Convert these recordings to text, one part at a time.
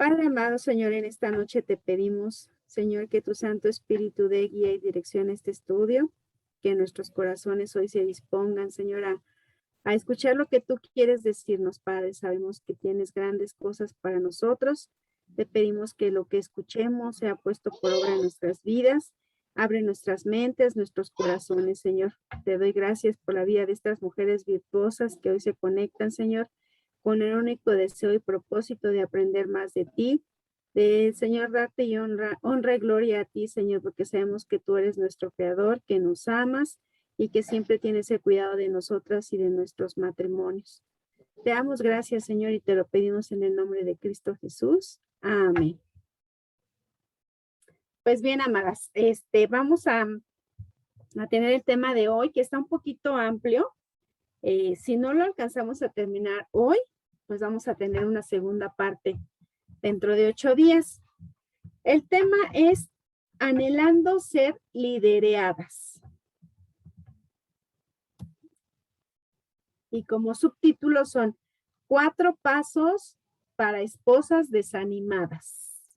Padre amado, Señor, en esta noche te pedimos, Señor, que tu Santo Espíritu dé guía y dirección a este estudio, que nuestros corazones hoy se dispongan, Señor, a escuchar lo que tú quieres decirnos, Padre. Sabemos que tienes grandes cosas para nosotros. Te pedimos que lo que escuchemos sea puesto por obra en nuestras vidas. Abre nuestras mentes, nuestros corazones, Señor. Te doy gracias por la vida de estas mujeres virtuosas que hoy se conectan, Señor, con el único deseo y propósito de aprender más de ti, de, Señor, darte y honra y gloria a ti, Señor, porque sabemos que tú eres nuestro creador, que nos amas y que siempre tienes el cuidado de nosotras y de nuestros matrimonios. Te damos gracias, Señor, y te lo pedimos en el nombre de Cristo Jesús. Amén. Pues bien, amadas, vamos a tener el tema de hoy, que está un poquito amplio. Si no lo alcanzamos a terminar hoy, pues vamos a tener una segunda parte dentro de 8 días. El tema es anhelando ser lideradas. Y como subtítulos son 4 pasos para esposas desanimadas.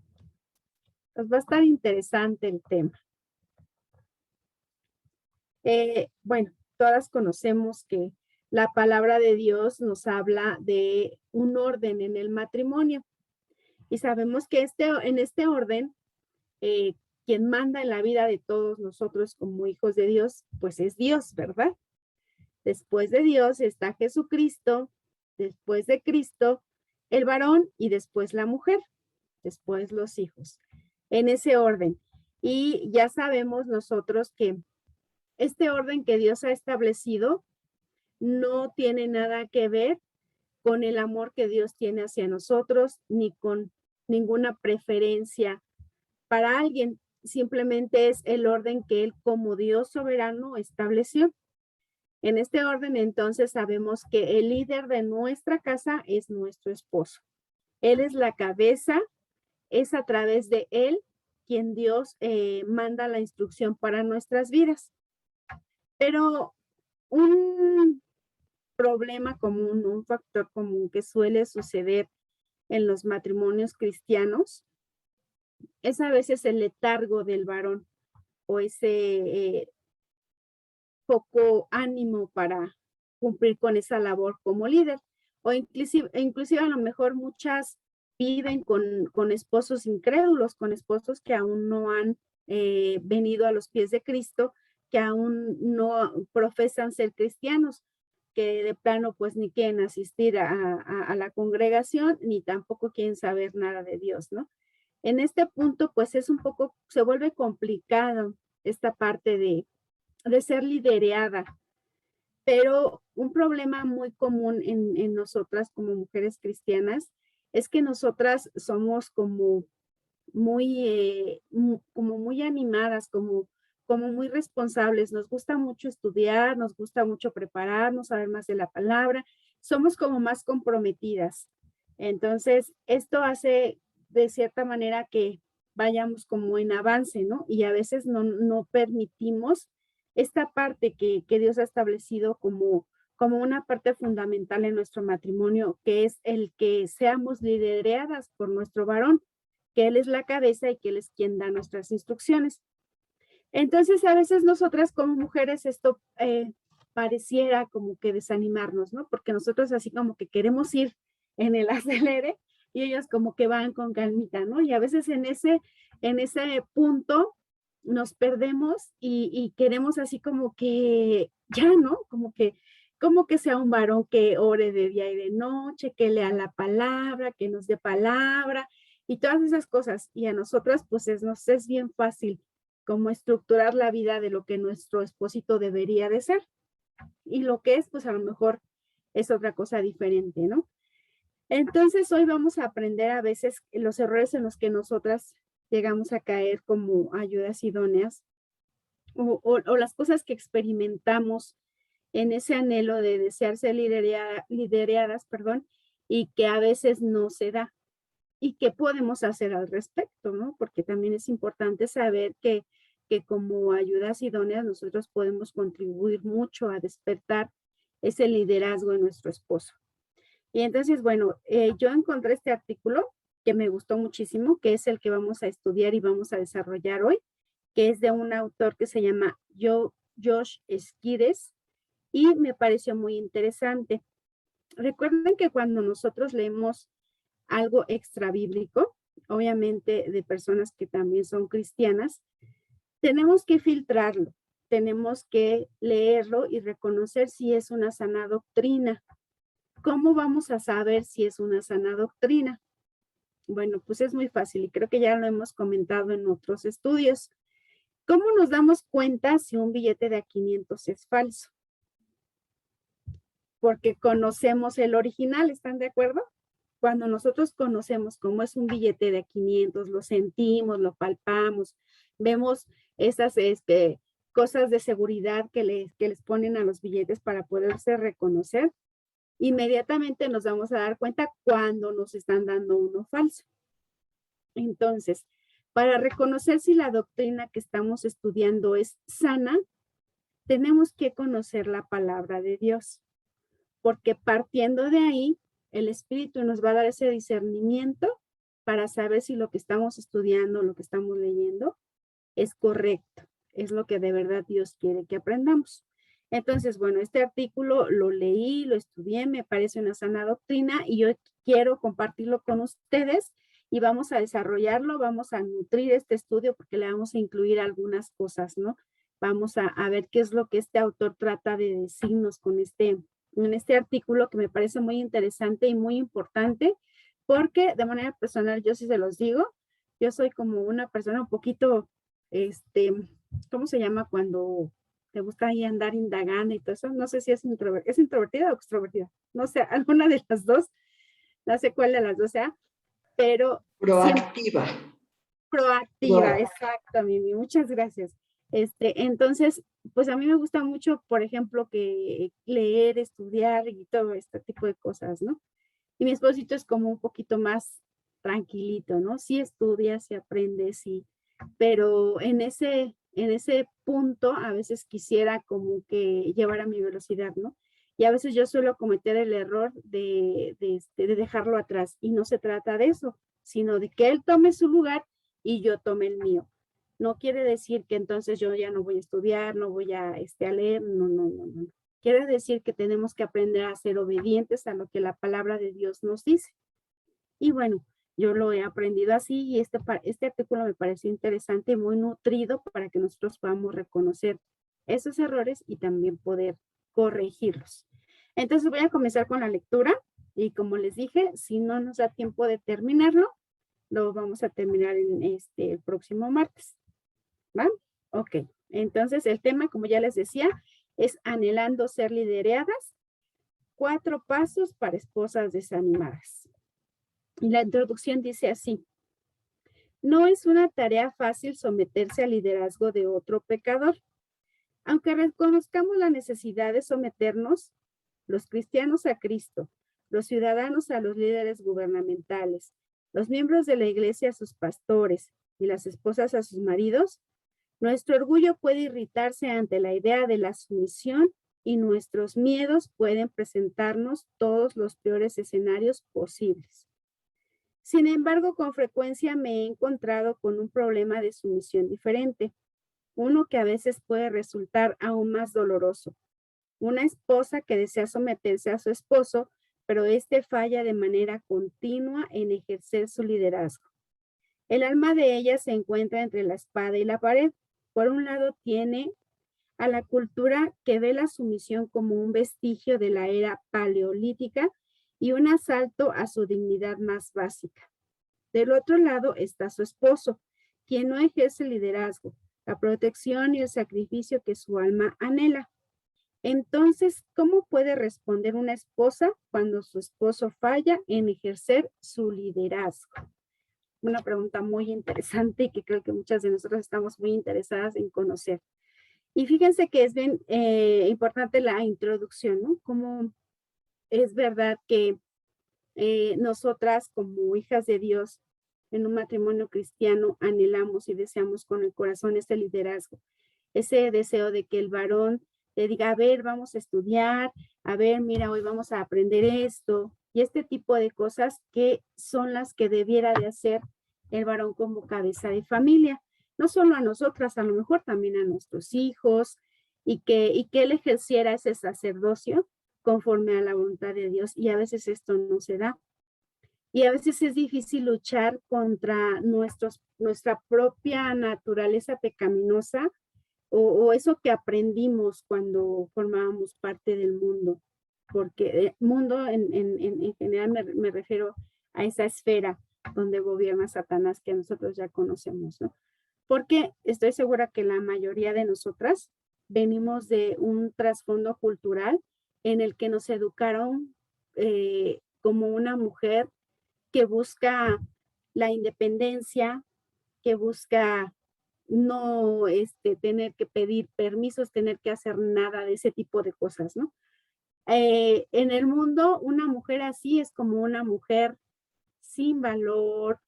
Pues va a estar interesante el tema. Bueno, todas conocemos que la palabra de Dios nos habla de un orden en el matrimonio. Y sabemos que en este orden, quien manda en la vida de todos nosotros como hijos de Dios, pues es Dios, ¿verdad? Después de Dios está Jesucristo, después de Cristo, el varón y después la mujer, después los hijos, en ese orden. Y ya sabemos nosotros que este orden que Dios ha establecido no tiene nada que ver con el amor que Dios tiene hacia nosotros, ni con ninguna preferencia para alguien. Simplemente es el orden que Él como Dios soberano estableció. En este orden, entonces, sabemos que el líder de nuestra casa es nuestro esposo. Él es la cabeza, es a través de Él quien Dios manda la instrucción para nuestras vidas. Pero un problema común, un factor común que suele suceder en los matrimonios cristianos es a veces el letargo del varón o ese poco ánimo para cumplir con esa labor como líder. O inclusive a lo mejor muchas viven con esposos incrédulos, con esposos que aún no han venido a los pies de Cristo, que aún no profesan ser cristianos, que de plano pues ni quieren asistir a la congregación, ni tampoco quieren saber nada de Dios, ¿no? En este punto pues es un poco, se vuelve complicado esta parte de ser liderada, pero un problema muy común en nosotras como mujeres cristianas es que nosotras somos como muy animadas, como muy responsables. Nos gusta mucho estudiar, nos gusta mucho prepararnos, saber más de la palabra. Somos como más comprometidas. Entonces, esto hace de cierta manera que vayamos como en avance, ¿no? Y a veces no permitimos esta parte que Dios ha establecido como una parte fundamental en nuestro matrimonio, que es el que seamos lideradas por nuestro varón, que él es la cabeza y que él es quien da nuestras instrucciones. Entonces, a veces nosotras como mujeres esto pareciera como que desanimarnos, ¿no? Porque nosotros así como que queremos ir en el acelere y ellos como que van con calmita, ¿no? Y a veces en ese punto nos perdemos y queremos así como que ya, ¿no? Como que sea un varón que ore de día y de noche, que lea la palabra, que nos dé palabra y todas esas cosas. Y a nosotras pues nos es bien fácil como estructurar la vida de lo que nuestro esposito debería de ser. Y lo que es, pues a lo mejor es otra cosa diferente, ¿no? Entonces hoy vamos a aprender a veces los errores en los que nosotras llegamos a caer como ayudas idóneas o las cosas que experimentamos en ese anhelo de desear ser lideradas, perdón, y que a veces no se da. ¿Y qué podemos hacer al respecto, no? Porque también es importante saber que como ayudas idóneas nosotros podemos contribuir mucho a despertar ese liderazgo en nuestro esposo. Y entonces, bueno, yo encontré este artículo que me gustó muchísimo, que es el que vamos a estudiar y vamos a desarrollar hoy, que es de un autor que se llama Josh Sgires, y me pareció muy interesante. Recuerden que cuando nosotros leemos algo extrabíblico, obviamente de personas que también son cristianas, tenemos que filtrarlo, tenemos que leerlo y reconocer si es una sana doctrina. ¿Cómo vamos a saber si es una sana doctrina? Bueno, pues es muy fácil y creo que ya lo hemos comentado en otros estudios. ¿Cómo nos damos cuenta si un billete de a 500 es falso? Porque conocemos el original, ¿están de acuerdo? Cuando nosotros conocemos cómo es un billete de a 500, lo sentimos, lo palpamos, vemos esas cosas de seguridad que les ponen a los billetes para poderse reconocer, inmediatamente nos vamos a dar cuenta cuando nos están dando uno falso. Entonces, para reconocer si la doctrina que estamos estudiando es sana, tenemos que conocer la palabra de Dios, porque partiendo de ahí, el Espíritu nos va a dar ese discernimiento para saber si lo que estamos estudiando, lo que estamos leyendo, es correcto, es lo que de verdad Dios quiere que aprendamos. Entonces, bueno, este artículo lo leí, lo estudié, me parece una sana doctrina y yo quiero compartirlo con ustedes y vamos a desarrollarlo, vamos a nutrir este estudio porque le vamos a incluir algunas cosas, ¿no? Vamos a ver qué es lo que este autor trata de decirnos con en este artículo que me parece muy interesante y muy importante, porque de manera personal, yo sí se los digo, yo soy como una persona un poquito, ¿cómo se llama cuando te gusta ahí andar indagando y todo eso? No sé si es introvertida o extrovertida, no sé, alguna de las dos, no sé cuál de las dos sea, pero siempre Proactiva. proactiva, exacto, Mimi, muchas gracias. Entonces, pues a mí me gusta mucho, por ejemplo, que leer, estudiar y todo este tipo de cosas, ¿no? Y mi esposito es como un poquito más tranquilito, ¿no? Sí estudia, sí aprende, sí, pero en ese punto a veces quisiera como que llevar a mi velocidad, ¿no? Y a veces yo suelo cometer el error de dejarlo atrás y no se trata de eso, sino de que él tome su lugar y yo tome el mío. No quiere decir que entonces yo ya no voy a estudiar, no voy a leer, no, no, no, no. Quiere decir que tenemos que aprender a ser obedientes a lo que la palabra de Dios nos dice. Y bueno, yo lo he aprendido así y este artículo me pareció interesante y muy nutrido para que nosotros podamos reconocer esos errores y también poder corregirlos. Entonces voy a comenzar con la lectura y como les dije, si no nos da tiempo de terminarlo, lo vamos a terminar en el próximo martes. ¿Va? Ok. Entonces el tema, como ya les decía, es anhelando ser lideradas, 4 pasos para esposas desanimadas. Y la introducción dice así: no es una tarea fácil someterse al liderazgo de otro pecador. Aunque reconozcamos la necesidad de someternos, los cristianos a Cristo, los ciudadanos a los líderes gubernamentales, los miembros de la iglesia a sus pastores y las esposas a sus maridos, nuestro orgullo puede irritarse ante la idea de la sumisión y nuestros miedos pueden presentarnos todos los peores escenarios posibles. Sin embargo, con frecuencia me he encontrado con un problema de sumisión diferente, uno que a veces puede resultar aún más doloroso. Una esposa que desea someterse a su esposo, pero éste falla de manera continua en ejercer su liderazgo. El alma de ella se encuentra entre la espada y la pared. Por un lado tiene a la cultura que ve la sumisión como un vestigio de la era paleolítica y un asalto a su dignidad más básica. Del otro lado está su esposo, quien no ejerce liderazgo, la protección y el sacrificio que su alma anhela. Entonces, ¿cómo puede responder una esposa cuando su esposo falla en ejercer su liderazgo? Una pregunta muy interesante y que creo que muchas de nosotros estamos muy interesadas en conocer. Y fíjense que es bien importante la introducción, ¿no? Como es verdad que nosotras como hijas de Dios en un matrimonio cristiano anhelamos y deseamos con el corazón ese liderazgo, ese deseo de que el varón le diga, a ver, vamos a estudiar, a ver, mira, hoy vamos a aprender esto, y este tipo de cosas que son las que debiera de hacer el varón como cabeza de familia. No solo a nosotras, a lo mejor también a nuestros hijos, y que él ejerciera ese sacerdocio conforme a la voluntad de Dios. Y a veces esto no se da. Y a veces es difícil luchar contra nuestra propia naturaleza pecaminosa o eso que aprendimos cuando formábamos parte del mundo. Porque mundo en general me refiero a esa esfera donde gobierna Satanás que nosotros ya conocemos, ¿no? Porque estoy segura que la mayoría de nosotras venimos de un trasfondo cultural en el que nos educaron como una mujer que busca la independencia, que busca no tener que pedir permisos, tener que hacer nada de ese tipo de cosas, ¿no? En el mundo, una mujer así es como una mujer sin valor,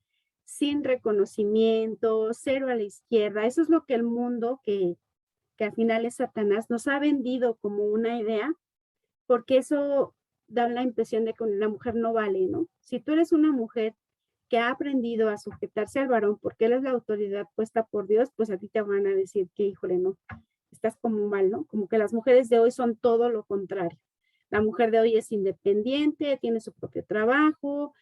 sin reconocimiento, cero a la izquierda. Eso es lo que el mundo, que al final es Satanás, nos ha vendido como una idea, porque eso da la impresión de que la mujer no vale, ¿no? Si tú eres una mujer que ha aprendido a sujetarse al varón porque él es la autoridad puesta por Dios, pues a ti te van a decir que, híjole, no, estás como mal, ¿no? Como que las mujeres de hoy son todo lo contrario. La mujer de hoy es independiente, tiene su propio trabajo,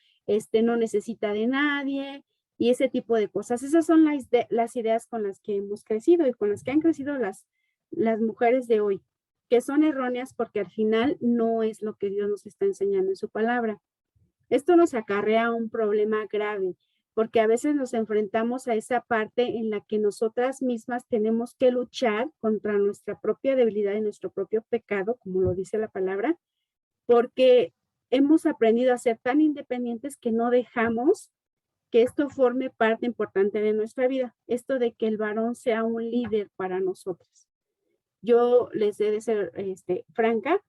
no necesita de nadie y ese tipo de cosas. Esas son las ideas con las que hemos crecido y con las que han crecido las mujeres de hoy, que son erróneas porque al final no es lo que Dios nos está enseñando en su palabra. Esto nos acarrea un problema grave, porque a veces nos enfrentamos a esa parte en la que nosotras mismas tenemos que luchar contra nuestra propia debilidad y nuestro propio pecado, como lo dice la palabra, porque hemos aprendido a ser tan independientes que no dejamos que esto forme parte importante de nuestra vida, esto de que el varón sea un líder para nosotros. Yo les he de ser franca,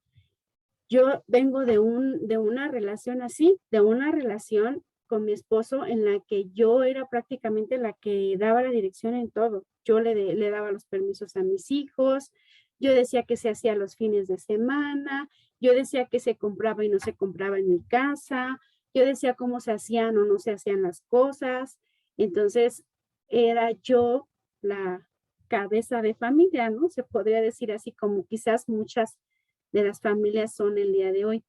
yo vengo de una relación así, de una relación con mi esposo en la que yo era prácticamente la que daba la dirección en todo. Yo le daba los permisos a mis hijos, yo decía que se hacía los fines de semana, yo decía que se compraba y no se compraba en mi casa, yo decía cómo se hacían o no se hacían las cosas. Entonces, era yo la cabeza de familia, ¿no? Se podría decir así como quizás muchas de las familias son el día de hoy.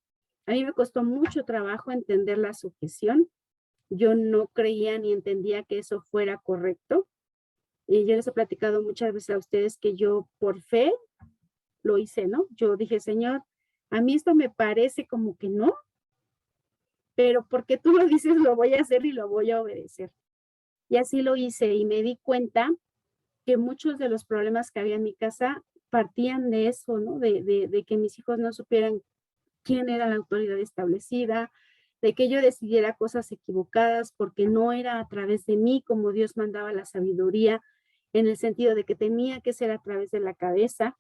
A mí me costó mucho trabajo entender la sujeción. Yo no creía ni entendía que eso fuera correcto. Y yo les he platicado muchas veces a ustedes que yo por fe lo hice, ¿no? Yo dije, Señor, a mí esto me parece como que no, pero porque tú lo dices, lo voy a hacer y lo voy a obedecer. Y así lo hice y me di cuenta que muchos de los problemas que había en mi casa partían de eso, ¿no? De que mis hijos no supieran quién era la autoridad establecida, de que yo decidiera cosas equivocadas porque no era a través de mí como Dios mandaba la sabiduría, en el sentido de que tenía que ser a través de la cabeza,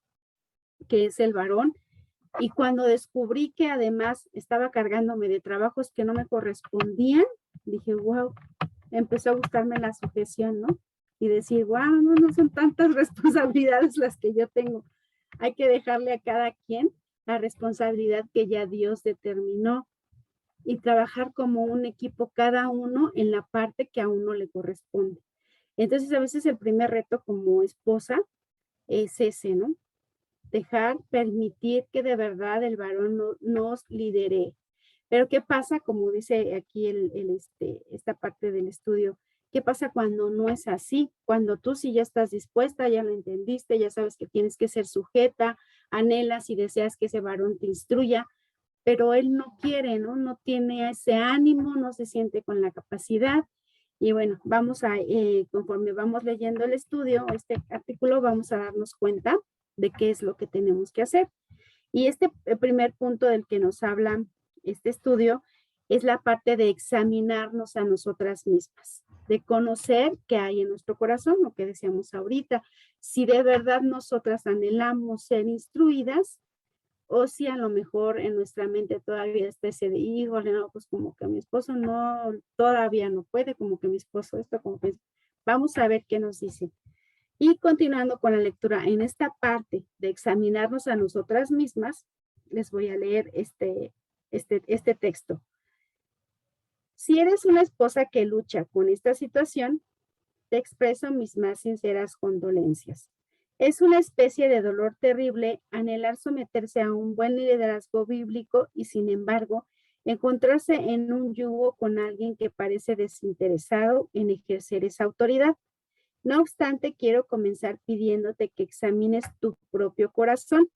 que es el varón. Y cuando descubrí que además estaba cargándome de trabajos que no me correspondían, dije, wow, empezó a gustarme la sujeción, ¿no? Y decir, wow, no son tantas responsabilidades las que yo tengo. Hay que dejarle a cada quien la responsabilidad que ya Dios determinó y trabajar como un equipo cada uno en la parte que a uno le corresponde. Entonces, a veces el primer reto como esposa es ese, ¿no? Dejar, permitir que de verdad el varón nos lidere. Pero ¿qué pasa? Como dice aquí esta parte del estudio, ¿qué pasa cuando no es así? Cuando tú sí ya estás dispuesta, ya lo entendiste, ya sabes que tienes que ser sujeta, anhelas y deseas que ese varón te instruya, pero él no quiere, ¿no? No tiene ese ánimo, no se siente con la capacidad. Y bueno, conforme vamos leyendo el estudio, este artículo, vamos a darnos cuenta de qué es lo que tenemos que hacer. Y el primer punto del que nos habla este estudio es la parte de examinarnos a nosotras mismas, de conocer qué hay en nuestro corazón, lo que decíamos ahorita, si de verdad nosotras anhelamos ser instruidas o si a lo mejor en nuestra mente todavía está ese de, híjole, no, pues como que mi esposo no, todavía no puede, como que mi esposo esto, como que vamos a ver qué nos dice. Y continuando con la lectura, en esta parte de examinarnos a nosotras mismas, les voy a leer este texto. Si eres una esposa que lucha con esta situación, te expreso mis más sinceras condolencias. Es una especie de dolor terrible anhelar someterse a un buen liderazgo bíblico y, sin embargo, encontrarse en un yugo con alguien que parece desinteresado en ejercer esa autoridad. No obstante, quiero comenzar pidiéndote que examines tu propio corazón,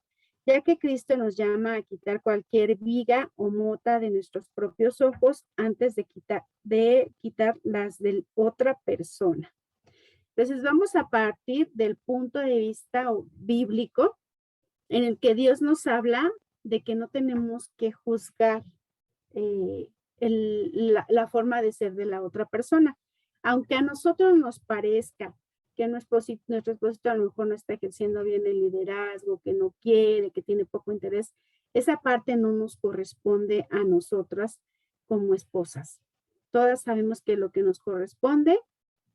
ya que Cristo nos llama a quitar cualquier viga o mota de nuestros propios ojos antes de quitar las de otra persona. Entonces vamos a partir del punto de vista bíblico en el que Dios nos habla de que no tenemos que juzgar la forma de ser de la otra persona. Aunque a nosotros nos parezca que nuestro esposo a lo mejor no está ejerciendo bien el liderazgo, que no quiere, que tiene poco interés, esa parte no nos corresponde a nosotras como esposas. Todas sabemos que lo que nos corresponde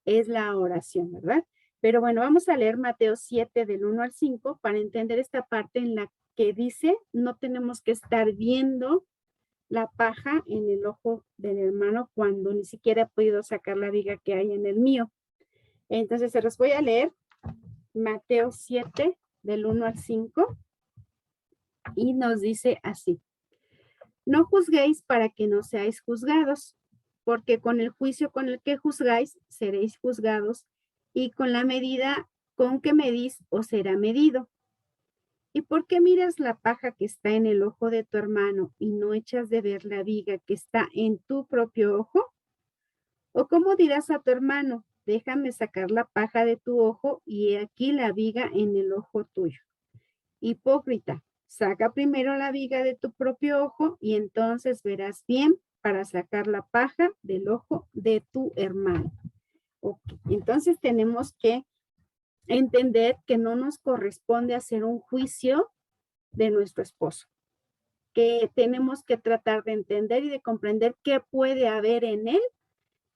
es la oración, ¿verdad? Pero bueno, vamos a leer Mateo 7 del 1 al 5 para entender esta parte en la que dice, no tenemos que estar viendo la paja en el ojo del hermano cuando ni siquiera he podido sacar la viga que hay en el mío. Entonces se los voy a leer, Mateo 7 del 1 al 5 y nos dice así. No juzguéis para que no seáis juzgados, porque con el juicio con el que juzgáis seréis juzgados y con la medida con que medís os será medido. ¿Y por qué miras la paja que está en el ojo de tu hermano y no echas de ver la viga que está en tu propio ojo? ¿O cómo dirás a tu hermano, déjame sacar la paja de tu ojo y he aquí la viga en el ojo tuyo? Hipócrita, saca primero la viga de tu propio ojo y entonces verás bien para sacar la paja del ojo de tu hermano. Okay. Entonces tenemos que entender que no nos corresponde hacer un juicio de nuestro esposo, que tenemos que tratar de entender y de comprender qué puede haber en él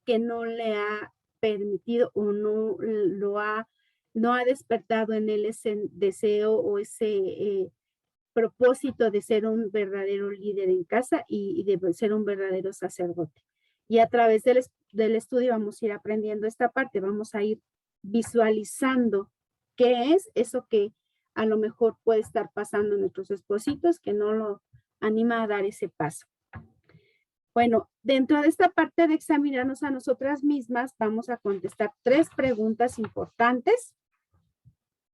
que no le ha permitido o no ha despertado en él ese deseo o ese propósito de ser un verdadero líder en casa y de ser un verdadero sacerdote. Y a través del estudio vamos a ir aprendiendo esta parte, vamos a ir visualizando qué es eso que a lo mejor puede estar pasando en nuestros espositos que no lo anima a dar ese paso. Bueno, dentro de esta parte de examinarnos a nosotras mismas, vamos a contestar 3 preguntas importantes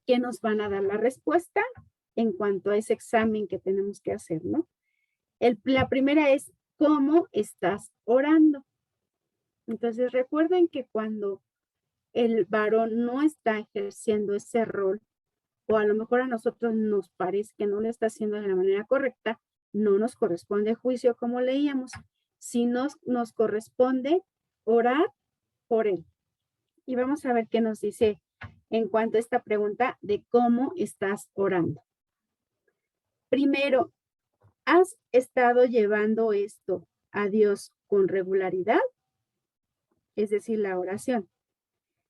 que nos van a dar la respuesta en cuanto a ese examen que tenemos que hacer, ¿no? La primera es, ¿cómo estás orando? Entonces, recuerden que cuando el varón no está ejerciendo ese rol, o a lo mejor a nosotros nos parece que no lo está haciendo de la manera correcta, no nos corresponde juicio como leíamos, sino nos corresponde orar por él. Y vamos a ver qué nos dice en cuanto a esta pregunta de cómo estás orando. Primero, ¿has estado llevando esto a Dios con regularidad? Es decir, la oración.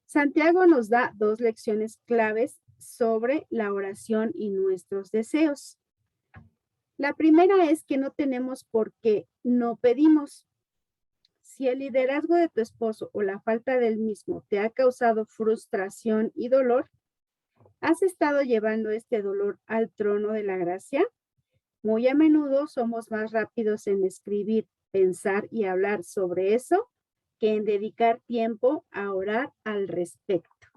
Santiago nos da 2 lecciones claves sobre la oración y nuestros deseos. La primera es que no tenemos por qué no pedimos. Si el liderazgo de tu esposo o la falta del mismo te ha causado frustración y dolor, ¿has estado llevando este dolor al trono de la gracia? Muy a menudo somos más rápidos en escribir, pensar y hablar sobre eso que en dedicar tiempo a orar al respecto.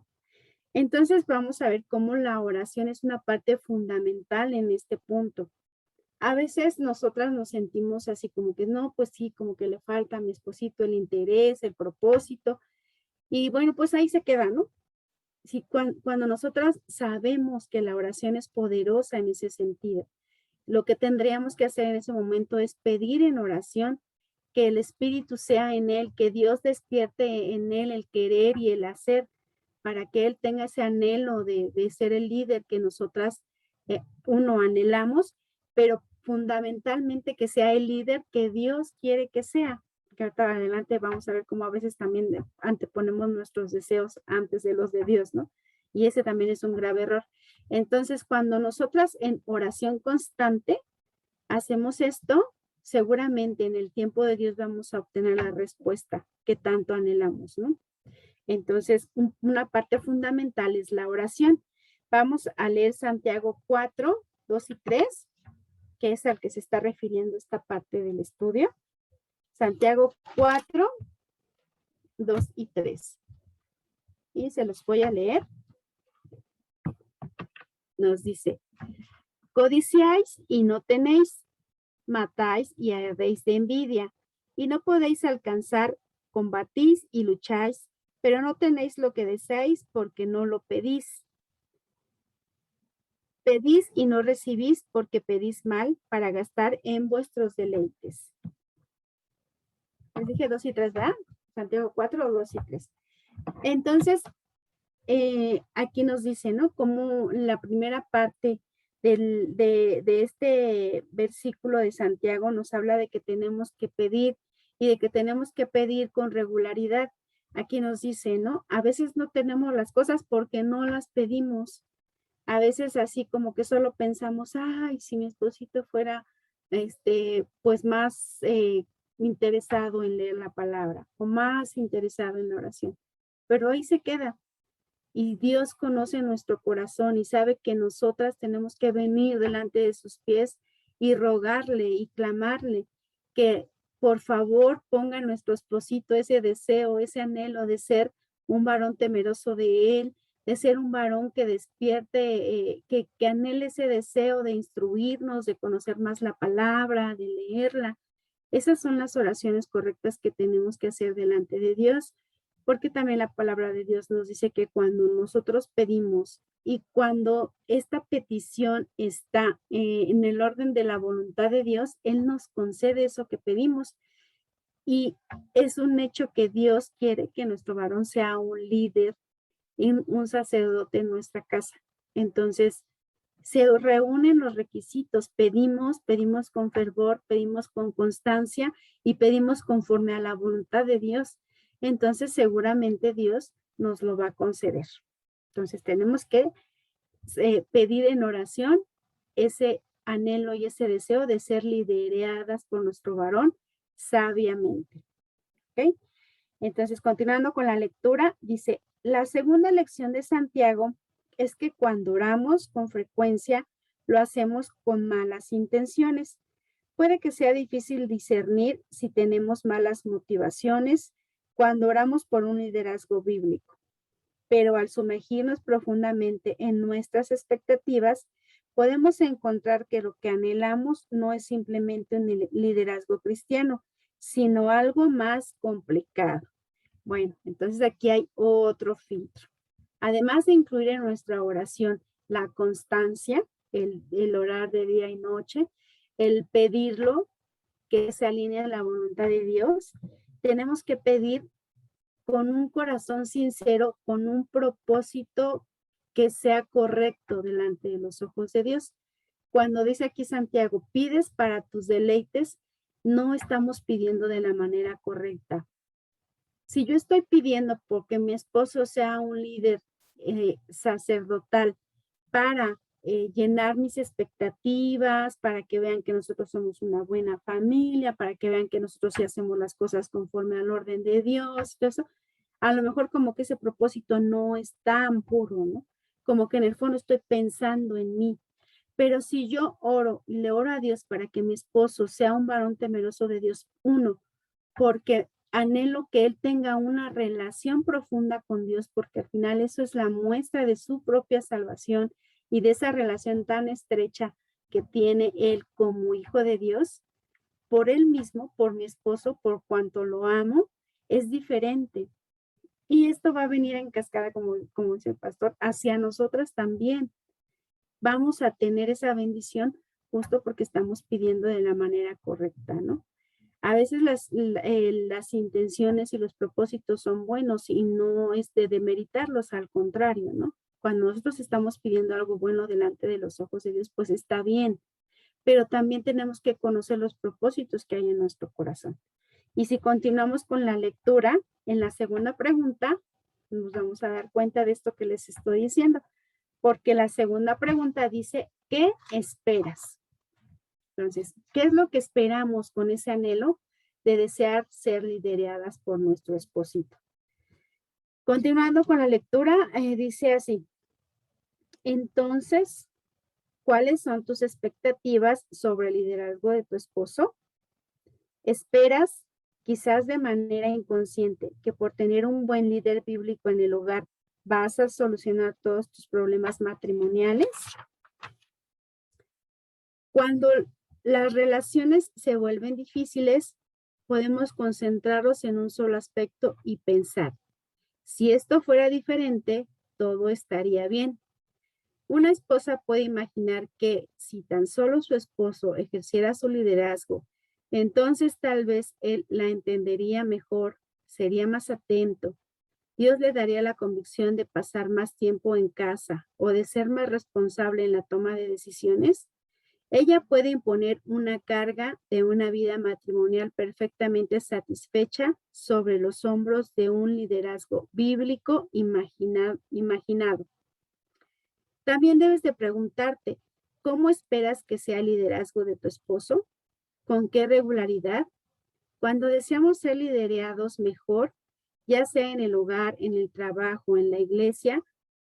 Entonces vamos a ver cómo la oración es una parte fundamental en este punto. A veces nosotras nos sentimos así como que no, pues sí, como que le falta a mi esposito el interés, el propósito. Y bueno, pues ahí se queda, ¿no? Sí, cuando nosotras sabemos que la oración es poderosa en ese sentido, lo que tendríamos que hacer en ese momento es pedir en oración que el Espíritu sea en él, que Dios despierte en él el querer y el hacer para que él tenga ese anhelo de ser el líder que nosotras, uno, anhelamos, pero fundamentalmente que sea el líder que Dios quiere que sea. Que ahorita adelante vamos a ver cómo a veces también anteponemos nuestros deseos antes de los de Dios, ¿no? Y ese también es un grave error. Entonces, cuando nosotras en oración constante hacemos esto, seguramente en el tiempo de Dios vamos a obtener la respuesta que tanto anhelamos, ¿no? Entonces, una parte fundamental es la oración. Vamos a leer Santiago 4, 2 y 3, que es al que se está refiriendo esta parte del estudio. Santiago 4, 2 y 3. Y se los voy a leer. Nos dice, codiciáis y no tenéis, matáis y ardéis de envidia, y no podéis alcanzar, combatís y lucháis, pero no tenéis lo que deseáis porque no lo pedís. Pedís y no recibís porque pedís mal para gastar en vuestros deleites. Les dije 2 y 3, ¿verdad? Santiago 4, 2 y 3. Entonces, aquí nos dice, ¿no? Como la primera parte de este versículo de Santiago nos habla de que tenemos que pedir y de que tenemos que pedir con regularidad. Aquí nos dice, ¿no? A veces no tenemos las cosas porque no las pedimos. A veces así como que solo pensamos, ay, si mi esposito fuera, pues más interesado en leer la palabra o más interesado en la oración. Pero ahí se queda. Y Dios conoce nuestro corazón y sabe que nosotras tenemos que venir delante de sus pies y rogarle y clamarle que por favor ponga en nuestro esposito ese deseo, ese anhelo de ser un varón temeroso de él, de ser un varón que despierte, que anhele ese deseo de instruirnos, de conocer más la palabra, de leerla. Esas son las oraciones correctas que tenemos que hacer delante de Dios, porque también la palabra de Dios nos dice que cuando nosotros pedimos y cuando esta petición está en el orden de la voluntad de Dios, Él nos concede eso que pedimos. Y es un hecho que Dios quiere que nuestro varón sea un líder y un sacerdote en nuestra casa. Entonces, se reúnen los requisitos, pedimos con fervor, pedimos con constancia y pedimos conforme a la voluntad de Dios. Entonces seguramente Dios nos lo va a conceder. Entonces tenemos que pedir en oración ese anhelo y ese deseo de ser lideradas por nuestro varón sabiamente. ¿Ok? Entonces, continuando con la lectura, dice, la segunda lección de Santiago es que cuando oramos con frecuencia, lo hacemos con malas intenciones. Puede que sea difícil discernir si tenemos malas motivaciones cuando oramos por un liderazgo bíblico, pero al sumergirnos profundamente en nuestras expectativas, podemos encontrar que lo que anhelamos no es simplemente un liderazgo cristiano, sino algo más complicado. Bueno, entonces aquí hay otro filtro. Además de incluir en nuestra oración la constancia, el orar de día y noche, el pedirlo, que se alinee a la voluntad de Dios, tenemos que pedir con un corazón sincero, con un propósito que sea correcto delante de los ojos de Dios. Cuando dice aquí Santiago, pides para tus deleites, no estamos pidiendo de la manera correcta. Si yo estoy pidiendo porque mi esposo sea un líder sacerdotal para llenar mis expectativas, para que vean que nosotros somos una buena familia, para que vean que nosotros sí hacemos las cosas conforme al orden de Dios, eso, a lo mejor como que ese propósito no es tan puro, ¿no? Como que en el fondo estoy pensando en mí. Pero si yo oro y le oro a Dios para que mi esposo sea un varón temeroso de Dios, uno, porque anhelo que él tenga una relación profunda con Dios, porque al final eso es la muestra de su propia salvación y de esa relación tan estrecha que tiene él como hijo de Dios, por él mismo, por mi esposo, por cuanto lo amo, es diferente. Y esto va a venir en cascada, como dice el pastor, hacia nosotras también. Vamos a tener esa bendición justo porque estamos pidiendo de la manera correcta, ¿no? A veces las intenciones y los propósitos son buenos y no es de demeritarlos, al contrario, ¿no? Cuando nosotros estamos pidiendo algo bueno delante de los ojos de Dios, pues está bien, pero también tenemos que conocer los propósitos que hay en nuestro corazón. Y si continuamos con la lectura, en la segunda pregunta, nos vamos a dar cuenta de esto que les estoy diciendo, porque la segunda pregunta dice, ¿qué esperas? Entonces, ¿qué es lo que esperamos con ese anhelo de desear ser lideradas por nuestro esposito? Continuando con la lectura, dice así: entonces, ¿cuáles son tus expectativas sobre el liderazgo de tu esposo? ¿Esperas, quizás de manera inconsciente, que por tener un buen líder bíblico en el hogar vas a solucionar todos tus problemas matrimoniales? Cuando las relaciones se vuelven difíciles, podemos concentrarnos en un solo aspecto y pensar, si esto fuera diferente, todo estaría bien. Una esposa puede imaginar que si tan solo su esposo ejerciera su liderazgo, entonces tal vez él la entendería mejor, sería más atento. Dios le daría la convicción de pasar más tiempo en casa o de ser más responsable en la toma de decisiones. Ella puede imponer una carga de una vida matrimonial perfectamente satisfecha sobre los hombros de un liderazgo bíblico imaginado. También debes de preguntarte, ¿cómo esperas que sea el liderazgo de tu esposo? ¿Con qué regularidad? Cuando deseamos ser liderados mejor, ya sea en el hogar, en el trabajo, en la iglesia,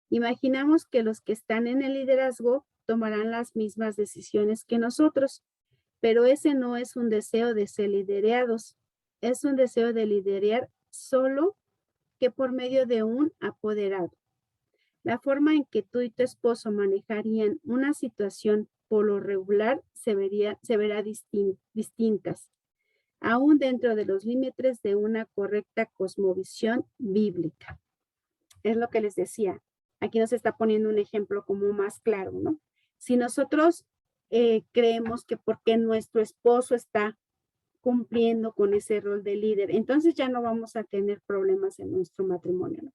imaginamos que los que están en el liderazgo tomarán las mismas decisiones que nosotros, pero ese no es un deseo de ser liderados, es un deseo de liderar solo que por medio de un apoderado. La forma en que tú y tu esposo manejarían una situación por lo regular se verá distintas, aún dentro de los límites de una correcta cosmovisión bíblica. Es lo que les decía. Aquí nos está poniendo un ejemplo como más claro, ¿no? Si nosotros creemos que porque nuestro esposo está cumpliendo con ese rol de líder, entonces ya no vamos a tener problemas en nuestro matrimonio, ¿no?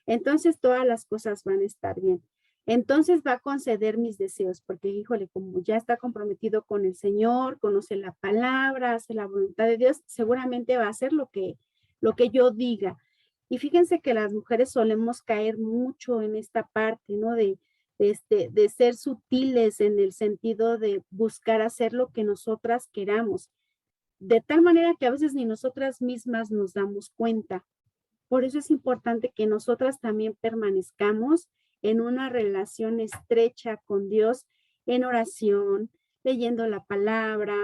Entonces todas las cosas van a estar bien. Entonces va a conceder mis deseos, porque híjole, como ya está comprometido con el Señor, conoce la palabra, hace la voluntad de Dios, seguramente va a hacer lo que yo diga. Y fíjense que las mujeres solemos caer mucho en esta parte, ¿no? De ser sutiles en el sentido de buscar hacer lo que nosotras queramos, de tal manera que a veces ni nosotras mismas nos damos cuenta. Por eso es importante que nosotras también permanezcamos en una relación estrecha con Dios, en oración, leyendo la palabra,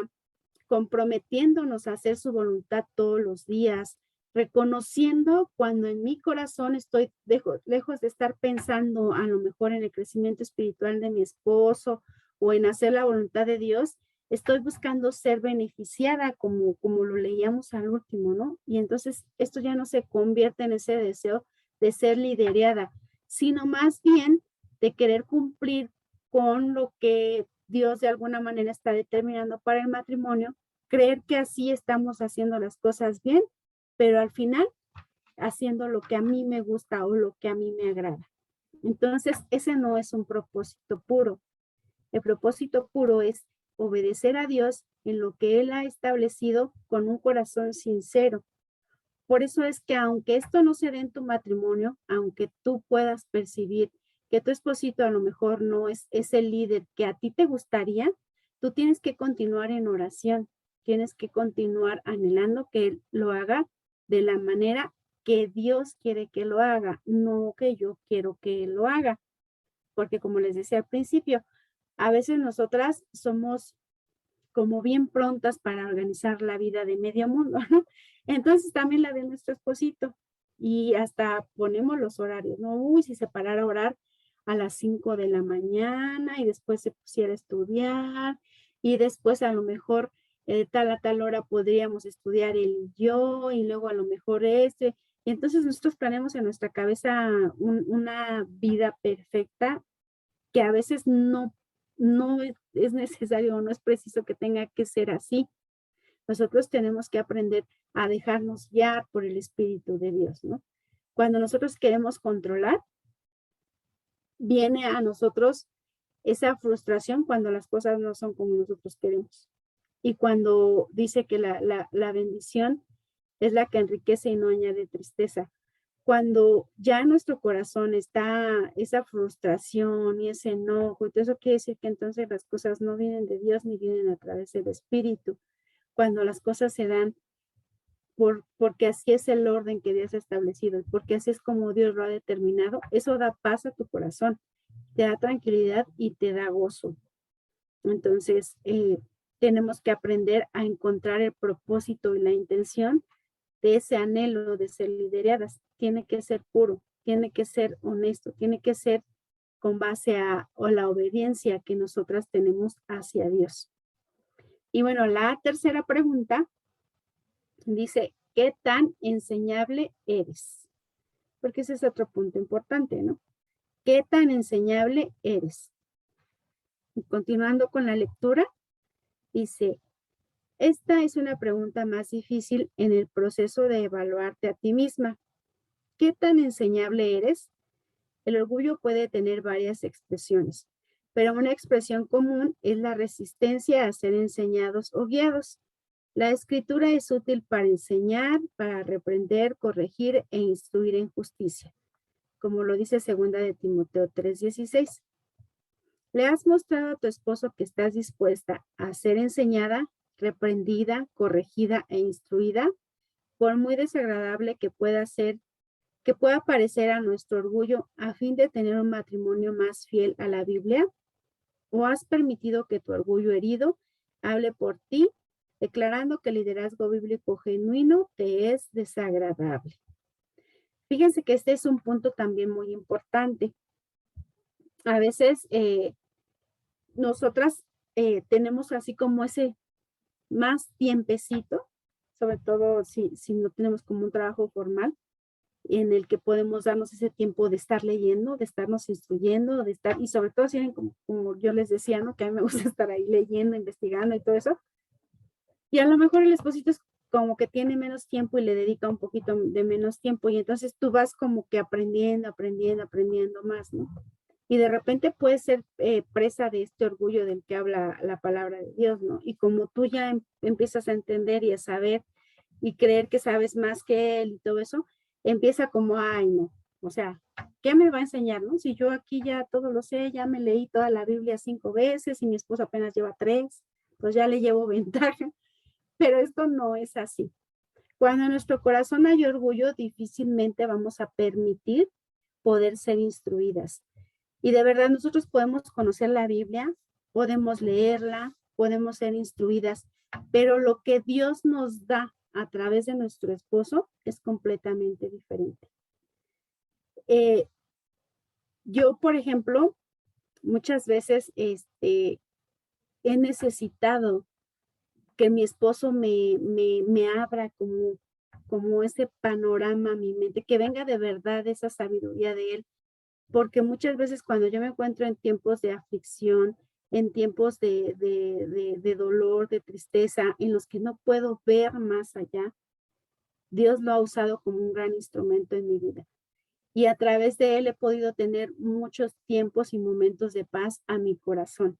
comprometiéndonos a hacer su voluntad todos los días, reconociendo cuando en mi corazón estoy lejos de estar pensando a lo mejor en el crecimiento espiritual de mi esposo o en hacer la voluntad de Dios, estoy buscando ser beneficiada como lo leíamos al último, ¿no? Y entonces esto ya no se convierte en ese deseo de ser liderada, sino más bien de querer cumplir con lo que Dios de alguna manera está determinando para el matrimonio, creer que así estamos haciendo las cosas bien, pero al final haciendo lo que a mí me gusta o lo que a mí me agrada. Entonces, ese no es un propósito puro. El propósito puro es obedecer a Dios en lo que Él ha establecido con un corazón sincero. Por eso es que aunque esto no se dé en tu matrimonio, aunque tú puedas percibir que tu esposito a lo mejor no es el líder que a ti te gustaría, tú tienes que continuar en oración, tienes que continuar anhelando que Él lo haga de la manera que Dios quiere que lo haga, no que yo quiero que Él lo haga. Porque como les decía al principio, a veces nosotras somos como bien prontas para organizar la vida de medio mundo, ¿no? Entonces también la de nuestro esposito. Y hasta ponemos los horarios, ¿no? Uy, si se parara a orar a las 5 de la mañana y después se pusiera a estudiar y después a lo mejor tal a tal hora podríamos estudiar él y yo y luego a lo mejor este. Y entonces nosotros planeamos en nuestra cabeza una vida perfecta que a veces no es necesario o no es preciso que tenga que ser así. Nosotros tenemos que aprender a dejarnos guiar por el Espíritu de Dios, ¿no? Cuando nosotros queremos controlar, viene a nosotros esa frustración cuando las cosas no son como nosotros queremos. Y cuando dice que la bendición es la que enriquece y no añade tristeza. cuando ya en nuestro corazón está esa frustración y ese enojo, y todo eso quiere decir que entonces las cosas no vienen de Dios ni vienen a través del Espíritu. Cuando las cosas se dan porque así es el orden que Dios ha establecido, y porque así es como Dios lo ha determinado, eso da paz a tu corazón, te da tranquilidad y te da gozo. Entonces, tenemos que aprender a encontrar el propósito y la intención de ese anhelo de ser lideradas. Tiene que ser puro, tiene que ser honesto, tiene que ser con base a la obediencia que nosotras tenemos hacia Dios. Y bueno, la tercera pregunta dice, ¿qué tan enseñable eres? Porque ese es otro punto importante, ¿no? ¿Qué tan enseñable eres? Y continuando con la lectura, dice, esta es una pregunta más difícil en el proceso de evaluarte a ti misma. ¿Qué tan enseñable eres? El orgullo puede tener varias expresiones, pero una expresión común es la resistencia a ser enseñados o guiados. La escritura es útil para enseñar, para reprender, corregir e instruir en justicia, como lo dice 2 de Timoteo 3:16. ¿Le has mostrado a tu esposo que estás dispuesta a ser enseñada, reprendida, corregida e instruida? Por muy desagradable que pueda ser, que pueda parecer a nuestro orgullo, a fin de tener un matrimonio más fiel a la Biblia, ¿o has permitido que tu orgullo herido hable por ti, declarando que el liderazgo bíblico genuino te es desagradable? Fíjense que este es un punto también muy importante. A veces nosotras tenemos así como ese más tiempecito, sobre todo si no tenemos como un trabajo formal, en el que podemos darnos ese tiempo de estar leyendo, de estarnos instruyendo, de estar, y sobre todo si como yo les decía, ¿no? Que a mí me gusta estar ahí leyendo, investigando y todo eso. Y a lo mejor el esposito es como que tiene menos tiempo y le dedica un poquito de menos tiempo y entonces tú vas como que aprendiendo más, ¿no? Y de repente puedes ser presa de este orgullo del que habla la palabra de Dios, ¿no? Y como tú ya empiezas a entender y a saber y creer que sabes más que él y todo eso, empieza como, ay, no, o sea, ¿qué me va a enseñar, no? Si yo aquí ya todo lo sé, ya me leí toda la Biblia 5 veces y mi esposo apenas lleva 3, pues ya le llevo ventaja, pero esto no es así. Cuando en nuestro corazón hay orgullo, difícilmente vamos a permitir poder ser instruidas. Y de verdad nosotros podemos conocer la Biblia, podemos leerla, podemos ser instruidas, pero lo que Dios nos da a través de nuestro esposo es completamente diferente. Yo, por ejemplo, muchas veces he necesitado que mi esposo me abra como ese panorama a mi mente, que venga de verdad esa sabiduría de él, porque muchas veces cuando yo me encuentro en tiempos de aflicción, en tiempos de dolor, de tristeza, en los que no puedo ver más allá, Dios lo ha usado como un gran instrumento en mi vida. Y a través de él he podido tener muchos tiempos y momentos de paz a mi corazón.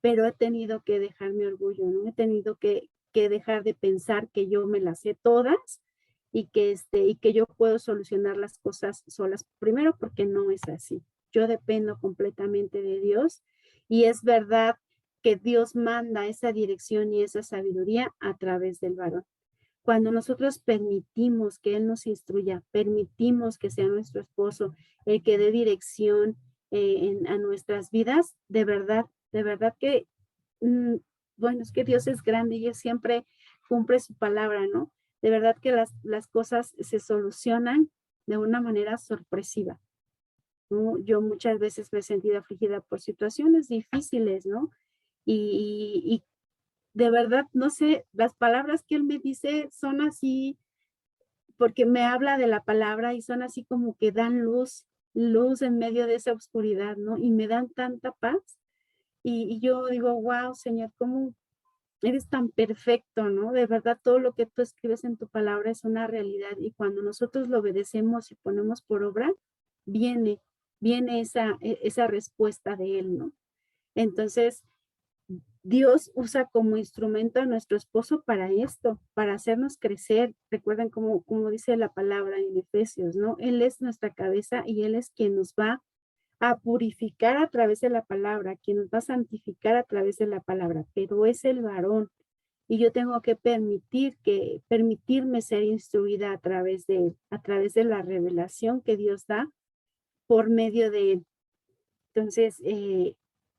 Pero he tenido que dejar mi orgullo, ¿no? He tenido que dejar de pensar que yo me las sé todas y que yo puedo solucionar las cosas solas. Primero, porque no es así. Yo dependo completamente de Dios y es verdad que Dios manda esa dirección y esa sabiduría a través del varón. Cuando nosotros permitimos que Él nos instruya, permitimos que sea nuestro esposo el que dé dirección a nuestras vidas, de verdad que, mm, bueno, es que Dios es grande y Él siempre cumple su palabra, ¿no? De verdad que las cosas se solucionan de una manera sorpresiva, ¿no? Yo muchas veces me he sentido afligida por situaciones difíciles, ¿no? Y de verdad, no sé, las palabras que Él me dice son así porque me habla de la palabra y son así como que dan luz en medio de esa oscuridad, ¿no? Y me dan tanta paz. Y yo digo, wow, Señor, ¿cómo eres tan perfecto, ¿no? De verdad, todo lo que tú escribes en tu palabra es una realidad y cuando nosotros lo obedecemos y ponemos por obra, viene, viene esa respuesta de Él, ¿no? Entonces, Dios usa como instrumento a nuestro esposo para esto, para hacernos crecer. Recuerden como dice la palabra en Efesios, ¿no? Él es nuestra cabeza y Él es quien nos va a purificar a través de la palabra, quien nos va a santificar a través de la palabra, pero es el varón. Y yo tengo que permitirme ser instruida a través de él, a través de la revelación que Dios da por medio de él. Entonces,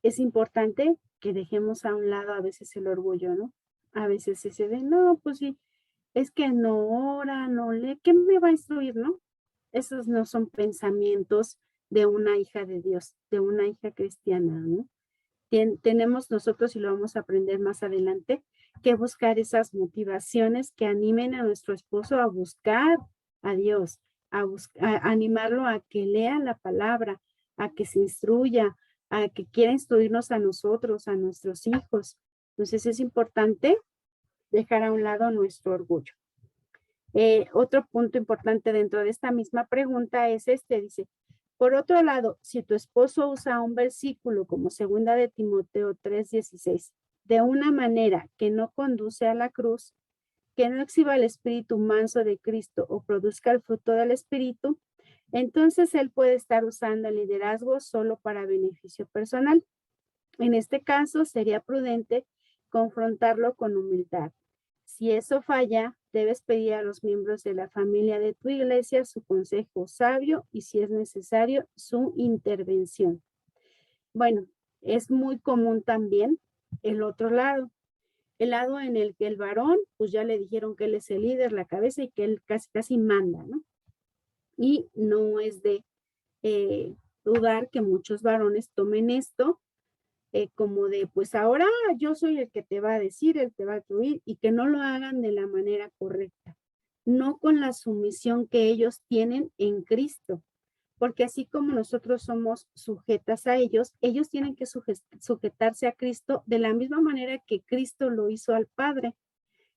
es importante que dejemos a un lado a veces el orgullo, ¿no? A veces ese de, no, pues sí, es que no ora, no lee, ¿qué me va a instruir, no? Esos no son pensamientos de una hija de Dios, de una hija cristiana, ¿no? Tenemos nosotros, y lo vamos a aprender más adelante, que buscar esas motivaciones que animen a nuestro esposo a buscar a Dios, a animarlo a que lea la palabra, a que se instruya, a que quiera instruirnos a nosotros, a nuestros hijos. Entonces es importante dejar a un lado nuestro orgullo. Otro punto importante dentro de esta misma pregunta es dice, por otro lado, si tu esposo usa un versículo como 2 de Timoteo 3:16, de una manera que no conduce a la cruz, que no exhiba el espíritu manso de Cristo o produzca el fruto del espíritu, entonces él puede estar usando el liderazgo solo para beneficio personal. En este caso, sería prudente confrontarlo con humildad. Si eso falla, debes pedir a los miembros de la familia de tu iglesia su consejo sabio y, si es necesario, su intervención. Bueno, es muy común también el otro lado, el lado en el que el varón, pues ya le dijeron que él es el líder, la cabeza, y que él casi manda, ¿no? Y no es de dudar que muchos varones tomen esto como de, pues ahora yo soy el que te va a decir, el que te va a instruir, y que no lo hagan de la manera correcta, no con la sumisión que ellos tienen en Cristo, porque así como nosotros somos sujetas a ellos, ellos tienen que sujetarse a Cristo de la misma manera que Cristo lo hizo al Padre.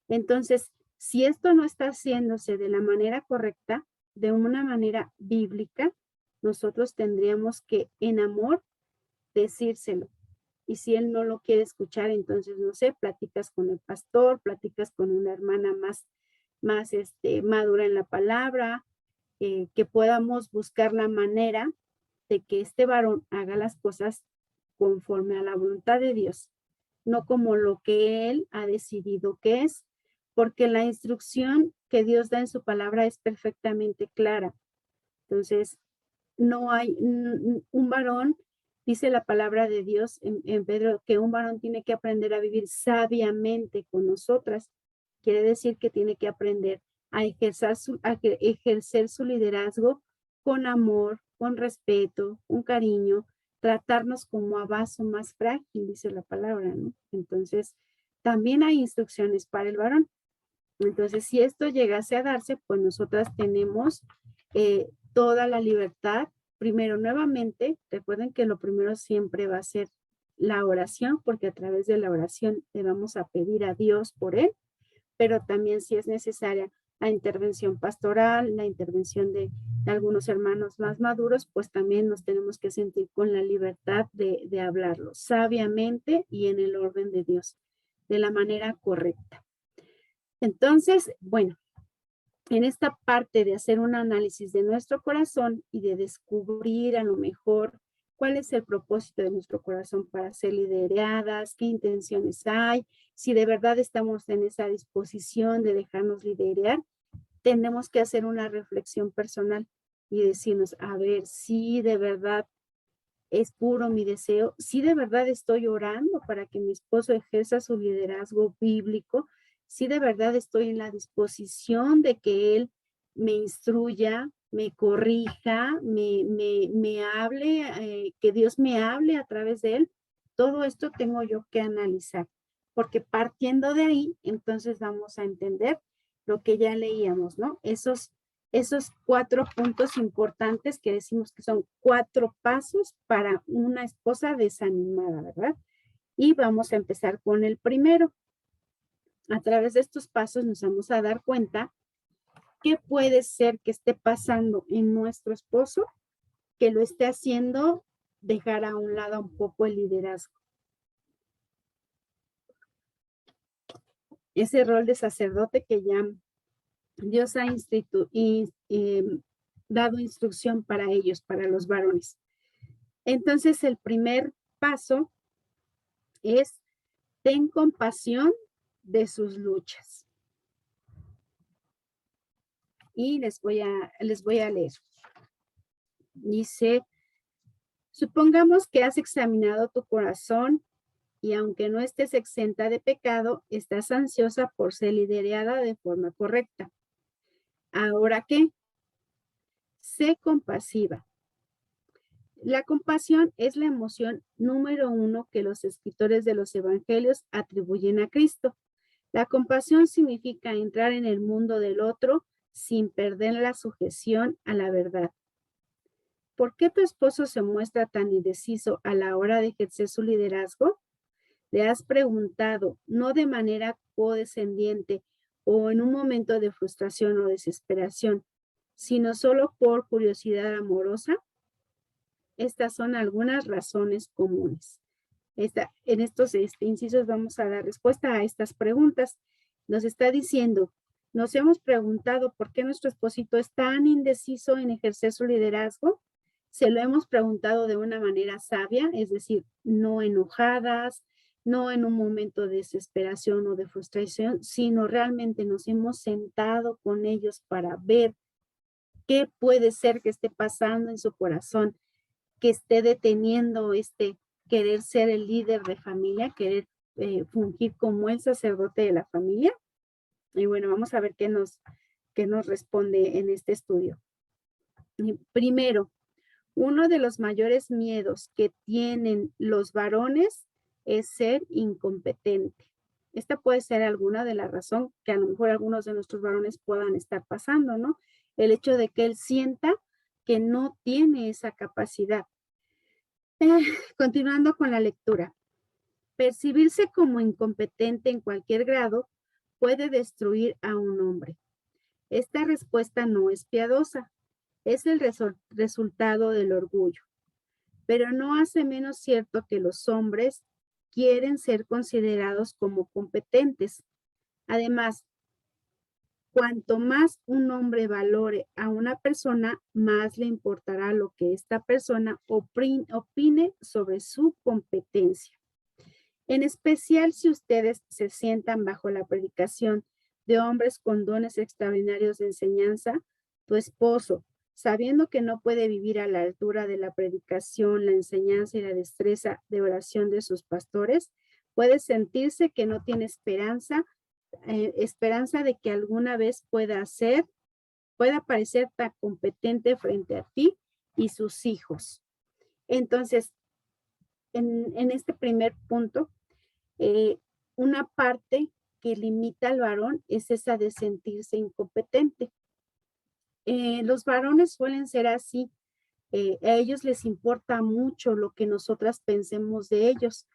Entonces, si esto no está haciéndose de la manera correcta, de una manera bíblica, nosotros tendríamos que, en amor, decírselo. Y si él no lo quiere escuchar, entonces, no sé, platicas con el pastor, platicas con una hermana más madura en la palabra, que podamos buscar la manera de que este varón haga las cosas conforme a la voluntad de Dios, no como lo que él ha decidido que es, porque la instrucción que Dios da en su palabra es perfectamente clara. Entonces, no hay un varón, dice la palabra de Dios en Pedro, que un varón tiene que aprender a vivir sabiamente con nosotras. Quiere decir que tiene que aprender a ejercer su liderazgo con amor, con respeto, con cariño, tratarnos como a vaso más frágil, dice la palabra, ¿no? Entonces, también hay instrucciones para el varón. Entonces, si esto llegase a darse, pues nosotras tenemos toda la libertad. Primero, nuevamente, recuerden que lo primero siempre va a ser la oración, porque a través de la oración le vamos a pedir a Dios por él, pero también, si es necesaria la intervención pastoral, la intervención de algunos hermanos más maduros, pues también nos tenemos que sentir con la libertad de hablarlo sabiamente y en el orden de Dios, de la manera correcta. Entonces, bueno, en esta parte de hacer un análisis de nuestro corazón y de descubrir a lo mejor cuál es el propósito de nuestro corazón para ser lideradas, qué intenciones hay, si de verdad estamos en esa disposición de dejarnos liderar, tenemos que hacer una reflexión personal y decirnos, a ver, si de verdad es puro mi deseo, si de verdad estoy orando para que mi esposo ejerza su liderazgo bíblico, si de verdad estoy en la disposición de que él me instruya, me corrija, me hable, que Dios me hable a través de él. Todo esto tengo yo que analizar, porque partiendo de ahí, entonces vamos a entender lo que ya leíamos, ¿no? Esos 4 puntos importantes que decimos que son 4 pasos para una esposa desanimada, ¿verdad? Y vamos a empezar con el primero. A través de estos pasos nos vamos a dar cuenta qué puede ser que esté pasando en nuestro esposo que lo esté haciendo dejar a un lado un poco el liderazgo. ese rol de sacerdote que ya Dios ha dado instrucción para ellos, para los varones. Entonces, el primer paso es: ten compasión de sus luchas. Y les voy a leer. Dice: supongamos que has examinado tu corazón y aunque no estés exenta de pecado, estás ansiosa por ser liderada de forma correcta. ¿Ahora qué? Sé compasiva. La compasión es la emoción número 1 que los escritores de los evangelios atribuyen a Cristo. La compasión significa entrar en el mundo del otro sin perder la sujeción a la verdad. ¿Por qué tu esposo se muestra tan indeciso a la hora de ejercer su liderazgo? ¿Le has preguntado, no de manera condescendiente o en un momento de frustración o desesperación, sino solo por curiosidad amorosa? Estas son algunas razones comunes. En estos incisos vamos a dar respuesta a estas preguntas. Nos está diciendo, nos hemos preguntado por qué nuestro esposito es tan indeciso en ejercer su liderazgo. Se lo hemos preguntado de una manera sabia, es decir, no enojadas, no en un momento de desesperación o de frustración, sino realmente nos hemos sentado con ellos para ver qué puede ser que esté pasando en su corazón, que esté deteniendo querer ser el líder de familia, querer fungir como el sacerdote de la familia. Y bueno, vamos a ver qué nos responde en este estudio. Primero, uno de los mayores miedos que tienen los varones es ser incompetente. Esta puede ser alguna de las razones que a lo mejor algunos de nuestros varones puedan estar pasando, ¿no? El hecho de que él sienta que no tiene esa capacidad. Continuando con la lectura. Percibirse como incompetente en cualquier grado puede destruir a un hombre. Esta respuesta no es piadosa, es el resultado del orgullo, pero no hace menos cierto que los hombres quieren ser considerados como competentes. Además, cuanto más un hombre valore a una persona, más le importará lo que esta persona opine sobre su competencia. En especial si ustedes se sientan bajo la predicación de hombres con dones extraordinarios de enseñanza, tu esposo, sabiendo que no puede vivir a la altura de la predicación, la enseñanza y la destreza de oración de sus pastores, puede sentirse que no tiene esperanza de que alguna vez pueda parecer tan competente frente a ti y sus hijos. Entonces, en este primer punto, una parte que limita al varón es esa de sentirse incompetente. Los varones suelen ser así. A ellos les importa mucho lo que nosotras pensemos de ellos.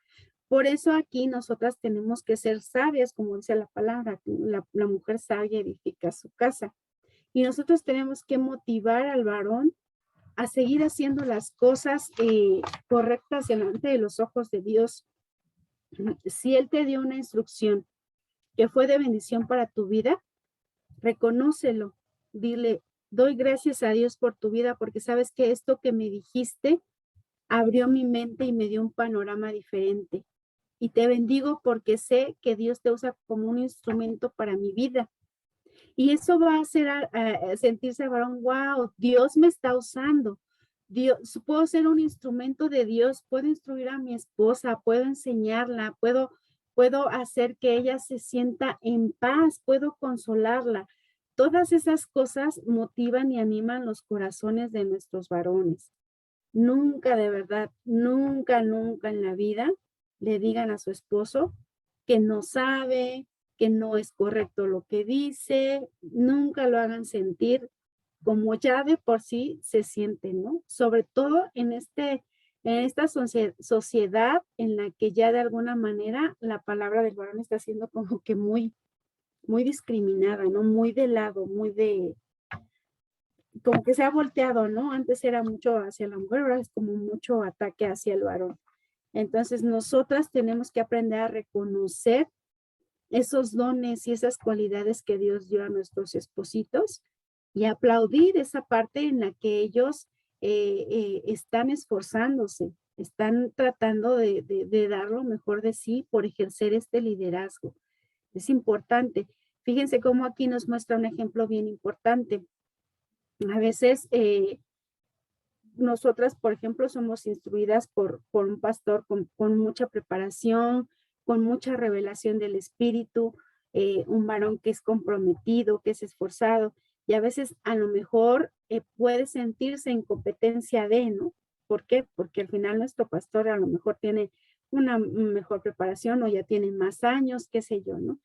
Por eso aquí nosotras tenemos que ser sabias, como dice la palabra, la mujer sabia edifica su casa. Y nosotros tenemos que motivar al varón a seguir haciendo las cosas correctas delante de los ojos de Dios. Si Él te dio una instrucción que fue de bendición para tu vida, reconócelo. Dile, doy gracias a Dios por tu vida porque sabes que esto que me dijiste abrió mi mente y me dio un panorama diferente. Y te bendigo porque sé que Dios te usa como un instrumento para mi vida. Y eso va a hacer sentirse varón, wow, Dios me está usando. Dios, puedo ser un instrumento de Dios, puedo instruir a mi esposa, puedo enseñarla, puedo hacer que ella se sienta en paz, puedo consolarla. Todas esas cosas motivan y animan los corazones de nuestros varones. Nunca, de verdad, nunca en la vida le digan a su esposo que no sabe, que no es correcto lo que dice, nunca lo hagan sentir como ya de por sí se siente, ¿no? Sobre todo en esta sociedad en la que ya de alguna manera la palabra del varón está siendo como que muy discriminada, ¿no? Muy de lado, como que se ha volteado, ¿no? Antes era mucho hacia la mujer, ahora es como mucho ataque hacia el varón. Entonces, nosotras tenemos que aprender a reconocer esos dones y esas cualidades que Dios dio a nuestros espositos y aplaudir esa parte en la que ellos están esforzándose, están tratando de dar lo mejor de sí por ejercer este liderazgo. Es importante. Fíjense cómo aquí nos muestra un ejemplo bien importante. A veces nosotras, por ejemplo, somos instruidas por un pastor con mucha preparación, con mucha revelación del espíritu, un varón que es comprometido, que es esforzado, y a veces a lo mejor puede sentirse en competencia de, ¿no? ¿Por qué? Porque al final nuestro pastor a lo mejor tiene una mejor preparación o ya tiene más años, qué sé yo, ¿no?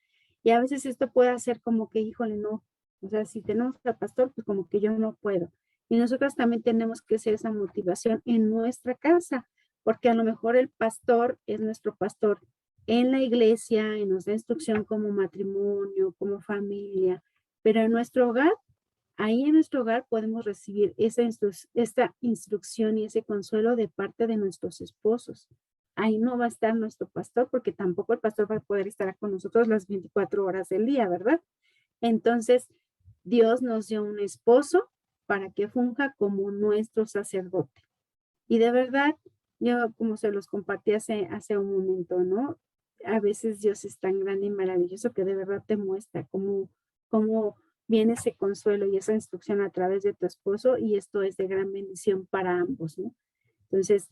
Y a veces esto puede hacer como que, híjole, no, o sea, si tenemos al pastor, pues como que yo no puedo. Y nosotros también tenemos que hacer esa motivación en nuestra casa, porque a lo mejor el pastor es nuestro pastor en la iglesia, y nos da instrucción como matrimonio, como familia, pero en nuestro hogar, ahí en nuestro hogar podemos recibir esta instrucción y ese consuelo de parte de nuestros esposos. Ahí no va a estar nuestro pastor, porque tampoco el pastor va a poder estar con nosotros las 24 horas del día, ¿verdad? Entonces, Dios nos dio un esposo para que funja como nuestro sacerdote. Y de verdad, yo como se los compartí hace un momento, ¿no? A veces Dios es tan grande y maravilloso que de verdad te muestra cómo viene ese consuelo y esa instrucción a través de tu esposo, y esto es de gran bendición para ambos, ¿no? Entonces,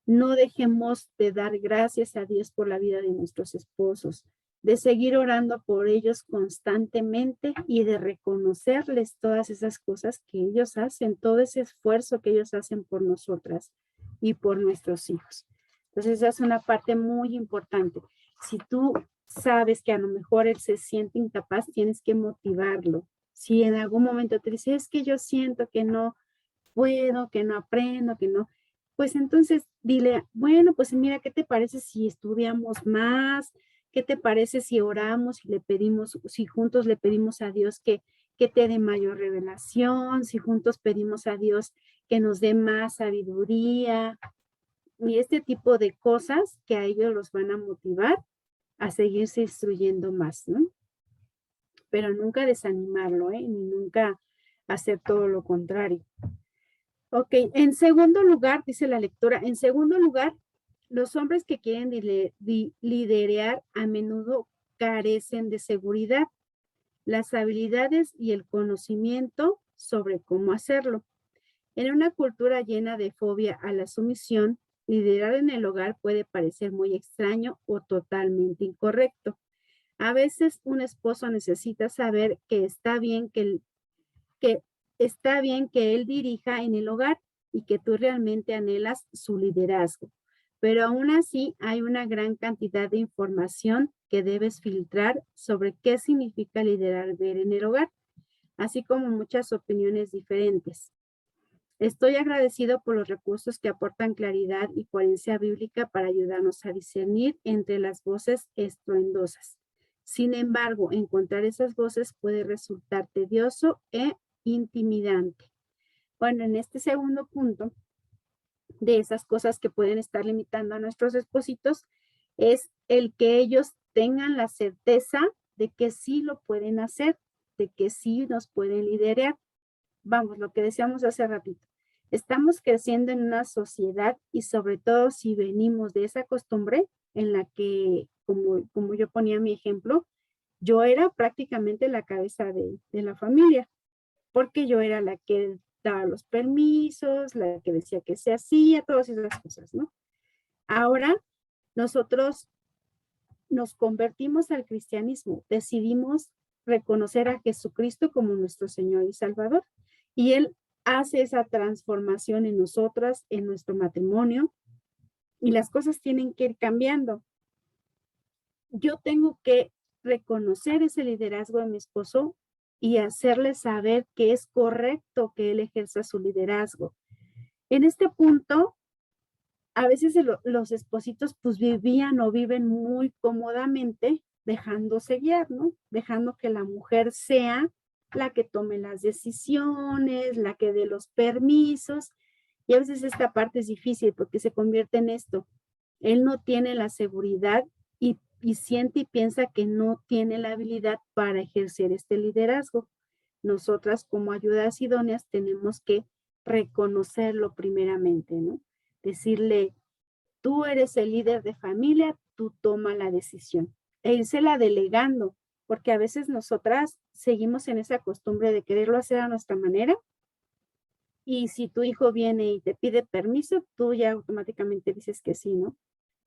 no dejemos de dar gracias a Dios por la vida de nuestros esposos, de seguir orando por ellos constantemente y de reconocerles todas esas cosas que ellos hacen, todo ese esfuerzo que ellos hacen por nosotras y por nuestros hijos. Entonces, esa es una parte muy importante. Si tú sabes que a lo mejor él se siente incapaz, tienes que motivarlo. Si en algún momento te dice, es que yo siento que no puedo, que no aprendo, que no, pues entonces dile, bueno, pues mira, ¿qué te parece si estudiamos más? ¿Qué te parece si oramos y le pedimos, si juntos le pedimos a Dios que te dé mayor revelación, si juntos pedimos a Dios que nos dé más sabiduría y este tipo de cosas que a ellos los van a motivar a seguirse instruyendo más, ¿no? Pero nunca desanimarlo, ¿eh? Ni nunca hacer todo lo contrario. Ok, en segundo lugar, dice la lectura, en segundo lugar, los hombres que quieren liderear a menudo carecen de seguridad, las habilidades y el conocimiento sobre cómo hacerlo. En una cultura llena de fobia a la sumisión, liderar en el hogar puede parecer muy extraño o totalmente incorrecto. A veces un esposo necesita saber que está bien que está bien que él dirija en el hogar y que tú realmente anhelas su liderazgo. Pero aún así hay una gran cantidad de información que debes filtrar sobre qué significa liderar ver en el hogar, así como muchas opiniones diferentes. Estoy agradecido por los recursos que aportan claridad y coherencia bíblica para ayudarnos a discernir entre las voces estruendosas. Sin embargo, encontrar esas voces puede resultar tedioso e intimidante. Bueno, en este segundo punto, de esas cosas que pueden estar limitando a nuestros espositos, es el que ellos tengan la certeza de que sí lo pueden hacer, de que sí nos pueden liderar. Vamos, lo que decíamos hace ratito. Estamos creciendo en una sociedad y sobre todo si venimos de esa costumbre en la que, como yo ponía mi ejemplo, yo era prácticamente la cabeza de la familia, porque yo era la que daba los permisos, la que decía que se hacía, todas esas cosas, ¿no? Ahora nosotros nos convertimos al cristianismo, decidimos reconocer a Jesucristo como nuestro Señor y Salvador, y Él hace esa transformación en nosotras, en nuestro matrimonio, y las cosas tienen que ir cambiando. Yo tengo que reconocer ese liderazgo de mi esposo y hacerle saber que es correcto que él ejerza su liderazgo. En este punto, a veces los espositos pues vivían o viven muy cómodamente dejándose guiar, ¿no? Dejando que la mujer sea la que tome las decisiones, la que dé los permisos. Y a veces esta parte es difícil porque se convierte en esto. Él no tiene la seguridad y y siente y piensa que no tiene la habilidad para ejercer este liderazgo. Nosotras como ayudas idóneas tenemos que reconocerlo primeramente, ¿no? Decirle, tú eres el líder de familia, tú toma la decisión. E írsela delegando, porque a veces nosotras seguimos en esa costumbre de quererlo hacer a nuestra manera. Y si tu hijo viene y te pide permiso, tú ya automáticamente dices que sí, ¿no?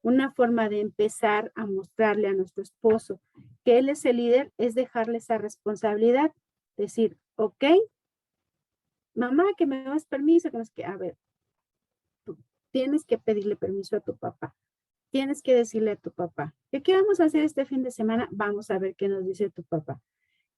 Una forma de empezar a mostrarle a nuestro esposo que él es el líder es dejarle esa responsabilidad. Decir, ok, mamá, que me das permiso, que no es que, a ver, tú tienes que pedirle permiso a tu papá. Tienes que decirle a tu papá, ¿qué vamos a hacer este fin de semana? Vamos a ver qué nos dice tu papá.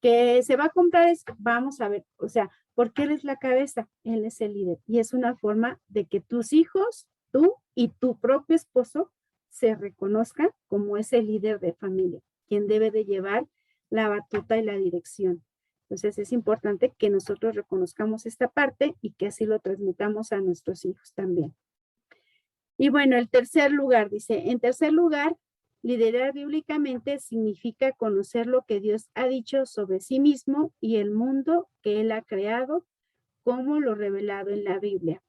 Que se va a comprar esto, vamos a ver, o sea, porque él es la cabeza, él es el líder. Y es una forma de que tus hijos, tú y tu propio esposo se reconozcan como ese líder de familia, quien debe de llevar la batuta y la dirección. Entonces es importante que nosotros reconozcamos esta parte y que así lo transmitamos a nuestros hijos también. Y bueno, el tercer lugar, dice, en tercer lugar, liderar bíblicamente significa conocer lo que Dios ha dicho sobre sí mismo y el mundo que Él ha creado, como lo revelado en la Biblia.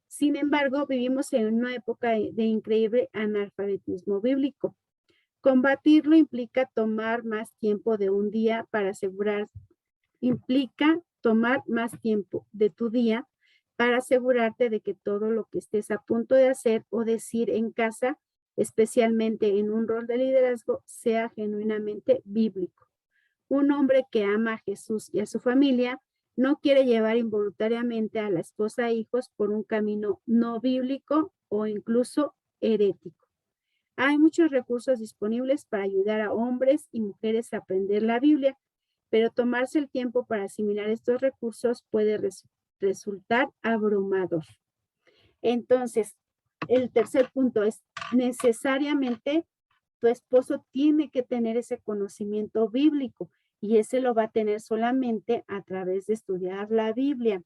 Sin embargo, vivimos en una época de increíble analfabetismo bíblico. Combatirlo implica tomar más tiempo de un día para asegurar, implica tomar más tiempo de tu día para asegurarte de que todo lo que estés a punto de hacer o decir en casa, especialmente en un rol de liderazgo, sea genuinamente bíblico. Un hombre que ama a Jesús y a su familia no quiere llevar involuntariamente a la esposa e hijos por un camino no bíblico o incluso herético. Hay muchos recursos disponibles para ayudar a hombres y mujeres a aprender la Biblia, pero tomarse el tiempo para asimilar estos recursos puede resultar abrumador. Entonces, el tercer punto es necesariamente tu esposo tiene que tener ese conocimiento bíblico y ese lo va a tener solamente a través de estudiar la Biblia.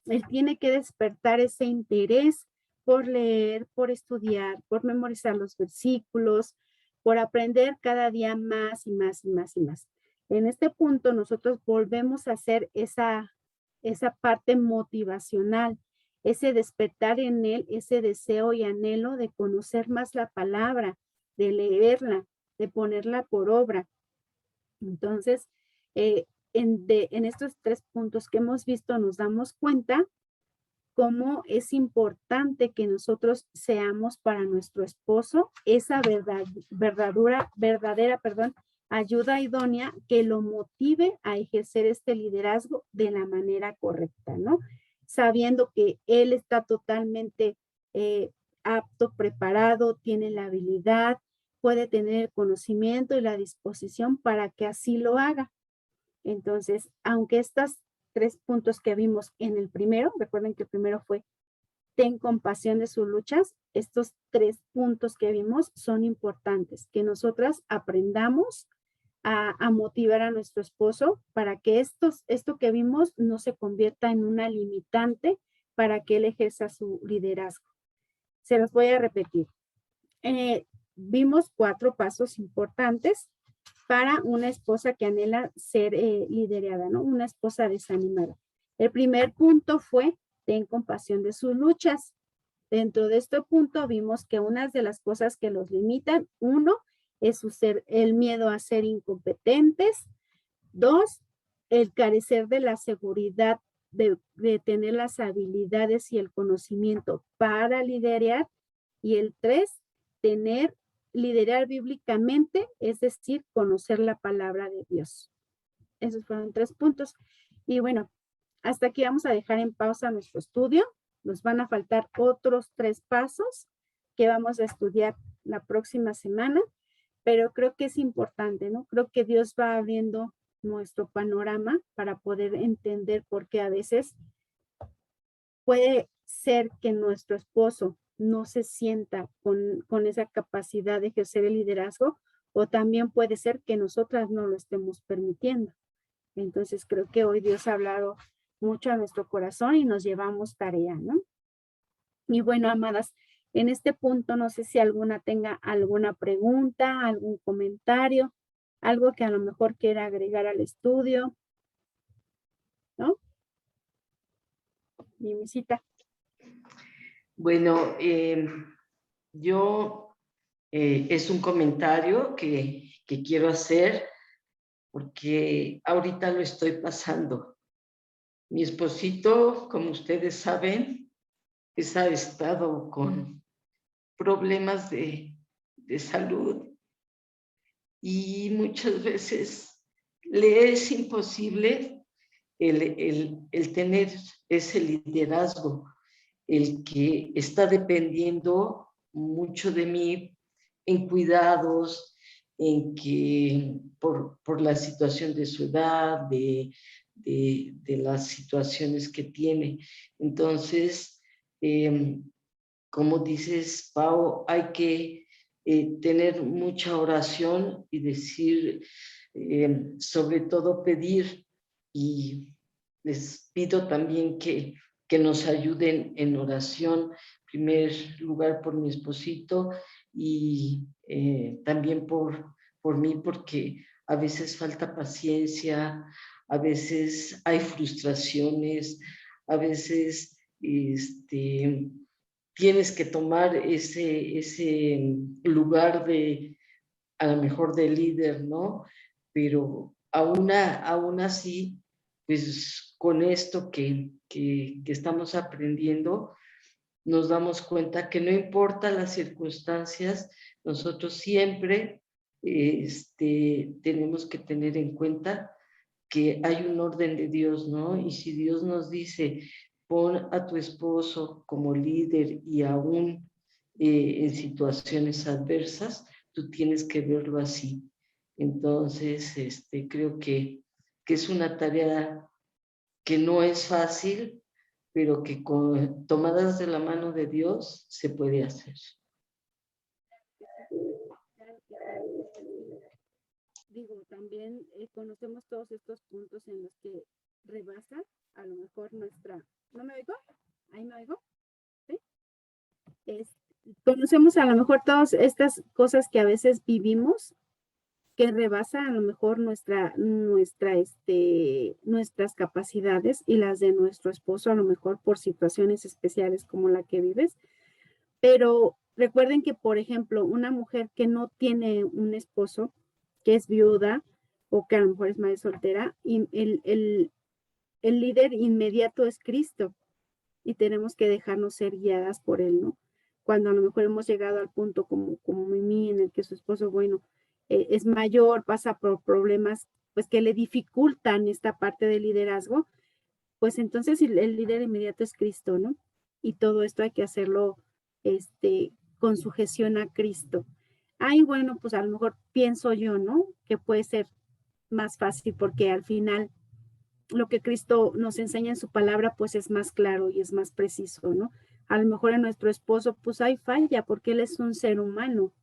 Él tiene que despertar ese interés por leer, por estudiar, por memorizar los versículos, por aprender cada día más y más y más y más. En este punto nosotros volvemos a hacer esa parte motivacional, ese despertar en él, ese deseo y anhelo de conocer más la palabra, de leerla, de ponerla por obra. Entonces, en estos 3 puntos que hemos visto, nos damos cuenta cómo es importante que nosotros seamos para nuestro esposo esa verdadera, ayuda idónea que lo motive a ejercer este liderazgo de la manera correcta, ¿no? Sabiendo que él está totalmente apto, preparado, tiene la habilidad, puede tener el conocimiento y la disposición para que así lo haga. Entonces, aunque estas 3 puntos que vimos en el primero, recuerden que el primero fue ten compasión de sus luchas, estos 3 puntos que vimos son importantes, que nosotras aprendamos a motivar a nuestro esposo para que esto que vimos no se convierta en una limitante para que él ejerza su liderazgo. Se los voy a repetir. Vimos 4 pasos importantes para una esposa que anhela ser liderada, ¿no? Una esposa desanimada. El primer punto fue, ten compasión de sus luchas. Dentro de este punto vimos que una de las cosas que los limitan, 1, es el miedo a ser incompetentes. 2, el carecer de la seguridad de tener las habilidades y el conocimiento para liderar. Y el 3, liderar bíblicamente, es decir, conocer la palabra de Dios. Esos fueron 3 puntos. Y bueno, hasta aquí vamos a dejar en pausa nuestro estudio. Nos van a faltar otros 3 pasos que vamos a estudiar la próxima semana, pero creo que es importante, ¿no? Creo que Dios va abriendo nuestro panorama para poder entender por qué a veces puede ser que nuestro esposo no se sienta con esa capacidad de ejercer el liderazgo, o también puede ser que nosotras no lo estemos permitiendo. Entonces creo que hoy Dios ha hablado mucho a nuestro corazón y nos llevamos tarea, ¿no? Y bueno, amadas, En este punto, no sé si alguna tenga alguna pregunta, algún comentario, algo que a lo mejor quiera agregar al estudio, ¿no? Mi visita. Bueno, yo es un comentario que quiero hacer porque ahorita lo estoy pasando. Mi esposito, como ustedes saben, ha estado con problemas de salud y muchas veces le es imposible el tener ese liderazgo, el que está dependiendo mucho de mí en cuidados, en que por la situación de su edad, de las situaciones que tiene. Entonces, como dices, Pau, hay que tener mucha oración y decir, sobre todo pedir, y les pido también que nos ayuden en oración, en primer lugar por mi esposito y también por mí, porque a veces falta paciencia, a veces hay frustraciones, a veces tienes que tomar ese lugar de, a lo mejor de líder, ¿no? Pero aún así, pues con esto que estamos aprendiendo, nos damos cuenta que no importa las circunstancias, nosotros siempre tenemos que tener en cuenta que hay un orden de Dios, ¿no? Y si Dios nos dice, pon a tu esposo como líder y aún en situaciones adversas, tú tienes que verlo así. Entonces, creo que es una tarea que no es fácil, pero que tomadas de la mano de Dios se puede hacer. Digo, también conocemos todos estos puntos en los que rebasa a lo mejor nuestra... ¿No me oigo? ¿Ahí me oigo? ¿Sí? Conocemos a lo mejor todas estas cosas que a veces vivimos que rebasa a lo mejor nuestras capacidades y las de nuestro esposo, a lo mejor por situaciones especiales como la que vives. Pero recuerden que, por ejemplo, una mujer que no tiene un esposo, que es viuda o que a lo mejor es madre soltera, y el líder inmediato es Cristo y tenemos que dejarnos ser guiadas por él, ¿no? Cuando a lo mejor hemos llegado al punto como Mimi, en el que su esposo, bueno, es mayor, pasa por problemas pues que le dificultan esta parte del liderazgo, pues entonces el líder inmediato es Cristo, ¿no? Y todo esto hay que hacerlo con sujeción a Cristo. Ay, bueno, pues a lo mejor pienso yo, ¿no? Que puede ser más fácil porque al final lo que Cristo nos enseña en su palabra, pues es más claro y es más preciso, ¿no? A lo mejor en nuestro esposo, pues hay falla porque él es un ser humano,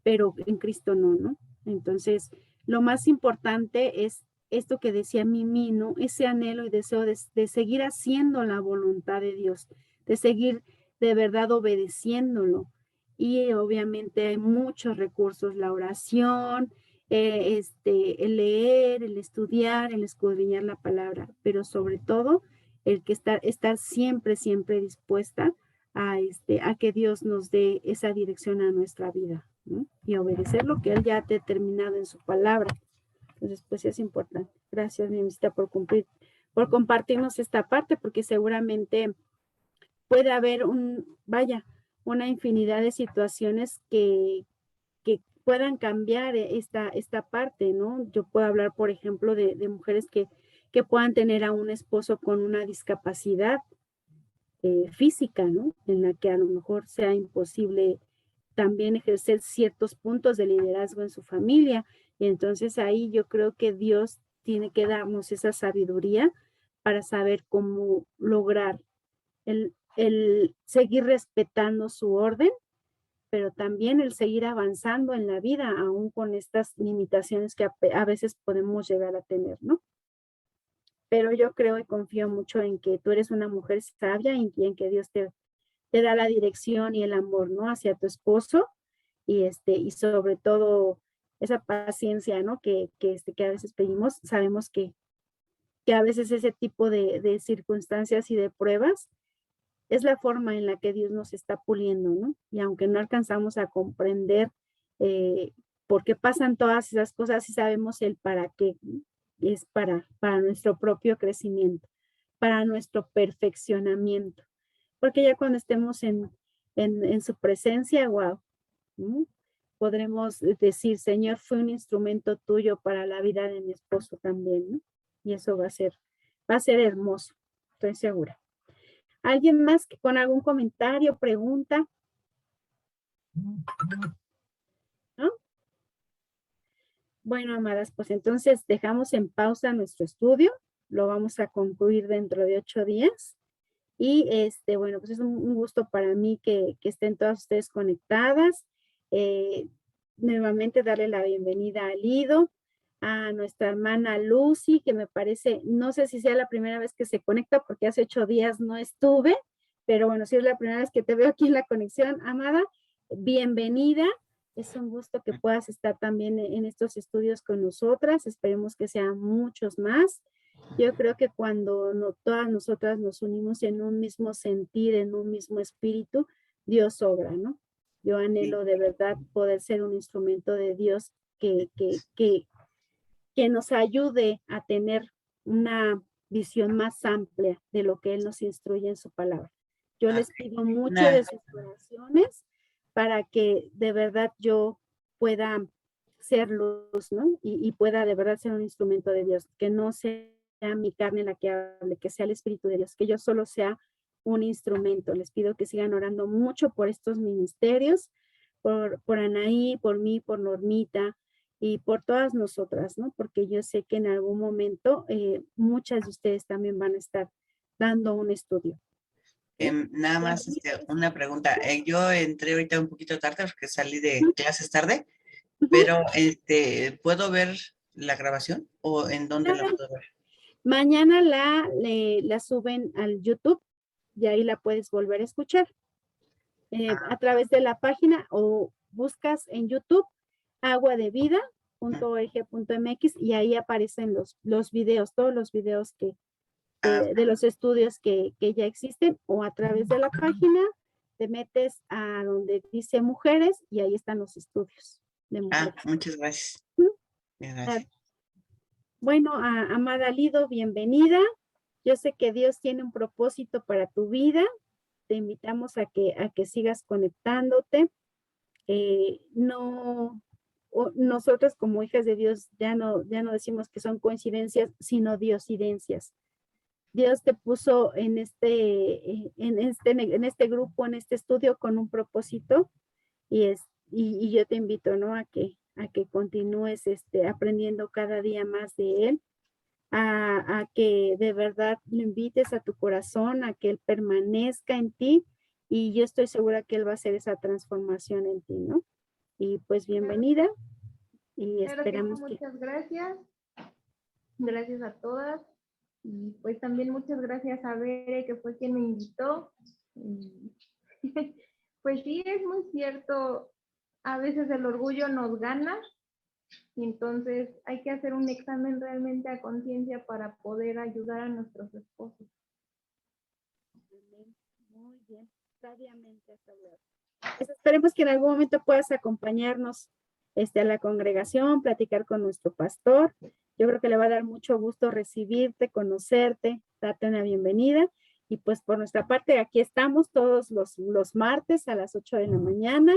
pero en Cristo no, ¿no? Entonces, lo más importante es esto que decía Mimi, ¿no? Ese anhelo y deseo de seguir haciendo la voluntad de Dios, de seguir de verdad obedeciéndolo. Y obviamente hay muchos recursos, la oración, el leer, el estudiar, el escudriñar la palabra, pero sobre todo el que estar siempre, siempre dispuesta a que Dios nos dé esa dirección a nuestra vida, ¿no? Y obedecer lo que Él ya ha determinado en su palabra. Entonces, pues es importante. Gracias, mi amistad, por compartirnos esta parte, porque seguramente puede haber una infinidad de situaciones que puedan cambiar esta parte, ¿no? Yo puedo hablar, por ejemplo, de mujeres que puedan tener a un esposo con una discapacidad física, ¿no? En la que a lo mejor sea imposible también ejercer ciertos puntos de liderazgo en su familia. Y entonces ahí yo creo que Dios tiene que darnos esa sabiduría para saber cómo lograr el seguir respetando su orden, pero también el seguir avanzando en la vida, aún con estas limitaciones que a veces podemos llegar a tener, ¿no? Pero yo creo y confío mucho en que tú eres una mujer sabia y en que Dios te da la dirección y el amor, ¿no? Hacia tu esposo y sobre todo esa paciencia, ¿no? Que a veces pedimos, sabemos que a veces ese tipo de circunstancias y de pruebas es la forma en la que Dios nos está puliendo, ¿no? Y aunque no alcanzamos a comprender por qué pasan todas esas cosas, sí sabemos el para qué, ¿no? Es para nuestro propio crecimiento, para nuestro perfeccionamiento. Porque ya cuando estemos en su presencia, wow, ¿no? Podremos decir, Señor, fue un instrumento tuyo para la vida de mi esposo también, ¿no? Y eso va a ser hermoso, estoy segura. ¿Alguien más que con algún comentario, pregunta? ¿No? Bueno, amadas, pues entonces dejamos en pausa nuestro estudio. Lo vamos a concluir dentro de 8 días. Y bueno, pues es un gusto para mí que estén todas ustedes conectadas. Nuevamente darle la bienvenida a Lido, a nuestra hermana Lucy, que me parece, no sé si sea la primera vez que se conecta porque hace 8 días no estuve, pero bueno, si es la primera vez que te veo aquí en la conexión, amada, bienvenida. Es un gusto que puedas estar también en estos estudios con nosotras. Esperemos que sean muchos más. Yo creo que cuando todas nosotras nos unimos en un mismo sentir, en un mismo espíritu, Dios obra, ¿no? Yo anhelo de verdad poder ser un instrumento de Dios que nos ayude a tener una visión más amplia de lo que Él nos instruye en su palabra. Yo les pido mucho de sus oraciones para que de verdad yo pueda ser luz, ¿no? Y pueda de verdad ser un instrumento de Dios, que no sea mi carne la que hable, que sea el Espíritu de Dios, que yo solo sea un instrumento. Les pido que sigan orando mucho por estos ministerios, por Anaí, por mí, por Normita y por todas nosotras, ¿no? Porque yo sé que en algún momento muchas de ustedes también van a estar dando un estudio. Nada más una pregunta. Yo entré ahorita un poquito tarde porque salí de clases tarde, pero ¿puedo ver la grabación o en dónde la puedo ver? Mañana la suben al YouTube y ahí la puedes volver a escuchar a través de la página o buscas en YouTube aguadevida.org.mx y ahí aparecen los videos, todos los videos de los estudios que ya existen o a través de la página te metes a donde dice mujeres y ahí están los estudios de mujeres. Muchas gracias. Gracias. Bueno, amada Lido, bienvenida. Yo sé que Dios tiene un propósito para tu vida. Te invitamos a que sigas conectándote. Nosotros como hijas de Dios ya no decimos que son coincidencias, sino diosidencias. Dios te puso en este grupo, en este estudio con un propósito y yo te invito, ¿no? A que continúes aprendiendo cada día más de Él, a que de verdad lo invites a tu corazón, a que Él permanezca en ti y yo estoy segura que Él va a hacer esa transformación en ti, ¿no? Y pues bienvenida y esperamos que... Muchas gracias. Gracias a todas. Y pues también muchas gracias a Bere, que fue quien me invitó. Pues sí, es muy cierto, a veces el orgullo nos gana y entonces hay que hacer un examen realmente a conciencia para poder ayudar a nuestros esposos. Muy bien, sabiamente hasta luego. Pues esperemos que en algún momento puedas acompañarnos a la congregación, platicar con nuestro pastor. Yo creo que le va a dar mucho gusto recibirte, conocerte, darte una bienvenida. Y pues por nuestra parte, aquí estamos todos los martes a las 8 de la mañana.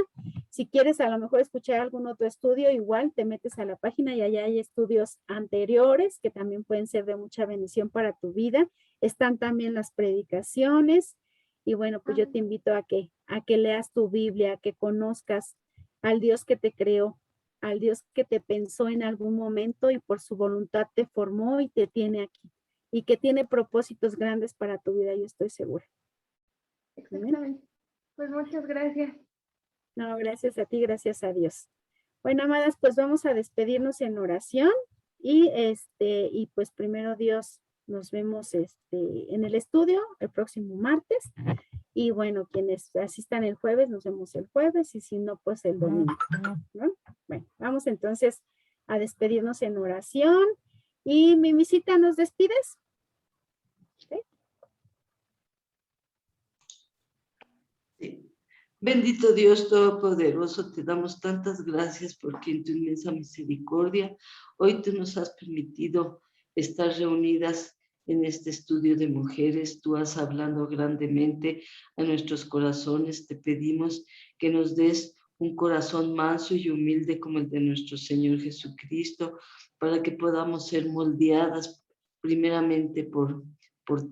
Si quieres a lo mejor escuchar algún otro estudio, igual te metes a la página y allá hay estudios anteriores que también pueden ser de mucha bendición para tu vida. Están también las predicaciones. Y bueno, pues yo te invito a que leas tu Biblia, a que conozcas al Dios que te creó, al Dios que te pensó en algún momento y por su voluntad te formó y te tiene aquí. Y que tiene propósitos grandes para tu vida, yo estoy segura. Exactamente. Pues muchas gracias. No, gracias a ti, gracias a Dios. Bueno, amadas, pues vamos a despedirnos en oración y pues primero Dios, nos vemos en el estudio el próximo martes Y bueno, quienes asistan el jueves, nos vemos el jueves y si no, pues el domingo, ¿no? Bueno, vamos entonces a despedirnos en oración. Y Mimisita, ¿nos despides? ¿Sí? Sí. Bendito Dios Todopoderoso, te damos tantas gracias porque en tu inmensa misericordia hoy tú nos has permitido estar reunidas en este estudio de mujeres. Tú has hablado grandemente a nuestros corazones. Te pedimos que nos des un corazón manso y humilde como el de nuestro Señor Jesucristo, para que podamos ser moldeadas primeramente por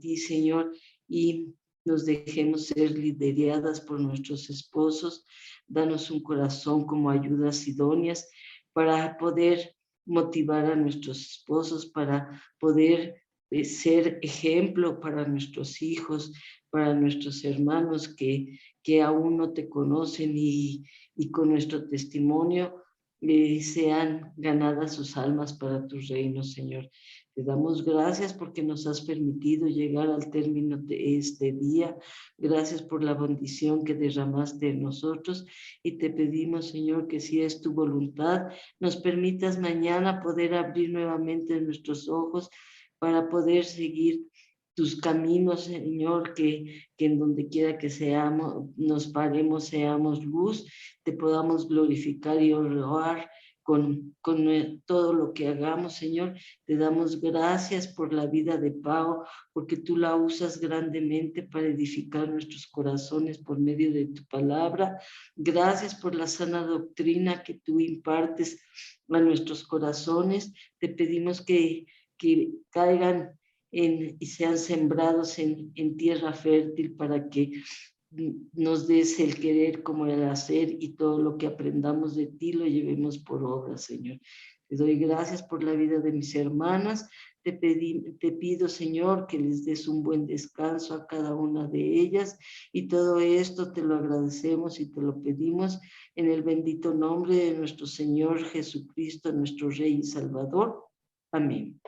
ti, Señor, y nos dejemos ser lideradas por nuestros esposos. Danos un corazón como ayudas idóneas para poder motivar a nuestros esposos, para poder ser ejemplo para nuestros hijos, para nuestros hermanos que aún no te conocen y con nuestro testimonio sean ganadas sus almas para tu reino, Señor. Te damos gracias porque nos has permitido llegar al término de este día. Gracias por la bendición que derramaste en nosotros y te pedimos, Señor, que si es tu voluntad, nos permitas mañana poder abrir nuevamente nuestros ojos para poder seguir tus caminos, Señor, que en donde quiera que seamos, nos paremos, seamos luz, te podamos glorificar y honrar con todo lo que hagamos, Señor. Te damos gracias por la vida de Pau, porque tú la usas grandemente para edificar nuestros corazones por medio de tu palabra. Gracias por la sana doctrina que tú impartes a nuestros corazones. Te pedimos que caigan y sean sembrados en tierra fértil para que nos des el querer como el hacer y todo lo que aprendamos de ti lo llevemos por obra, Señor. Te doy gracias por la vida de mis hermanas. Te pido, Señor, que les des un buen descanso a cada una de ellas y todo esto te lo agradecemos y te lo pedimos en el bendito nombre de nuestro Señor Jesucristo, nuestro Rey y Salvador. Amén.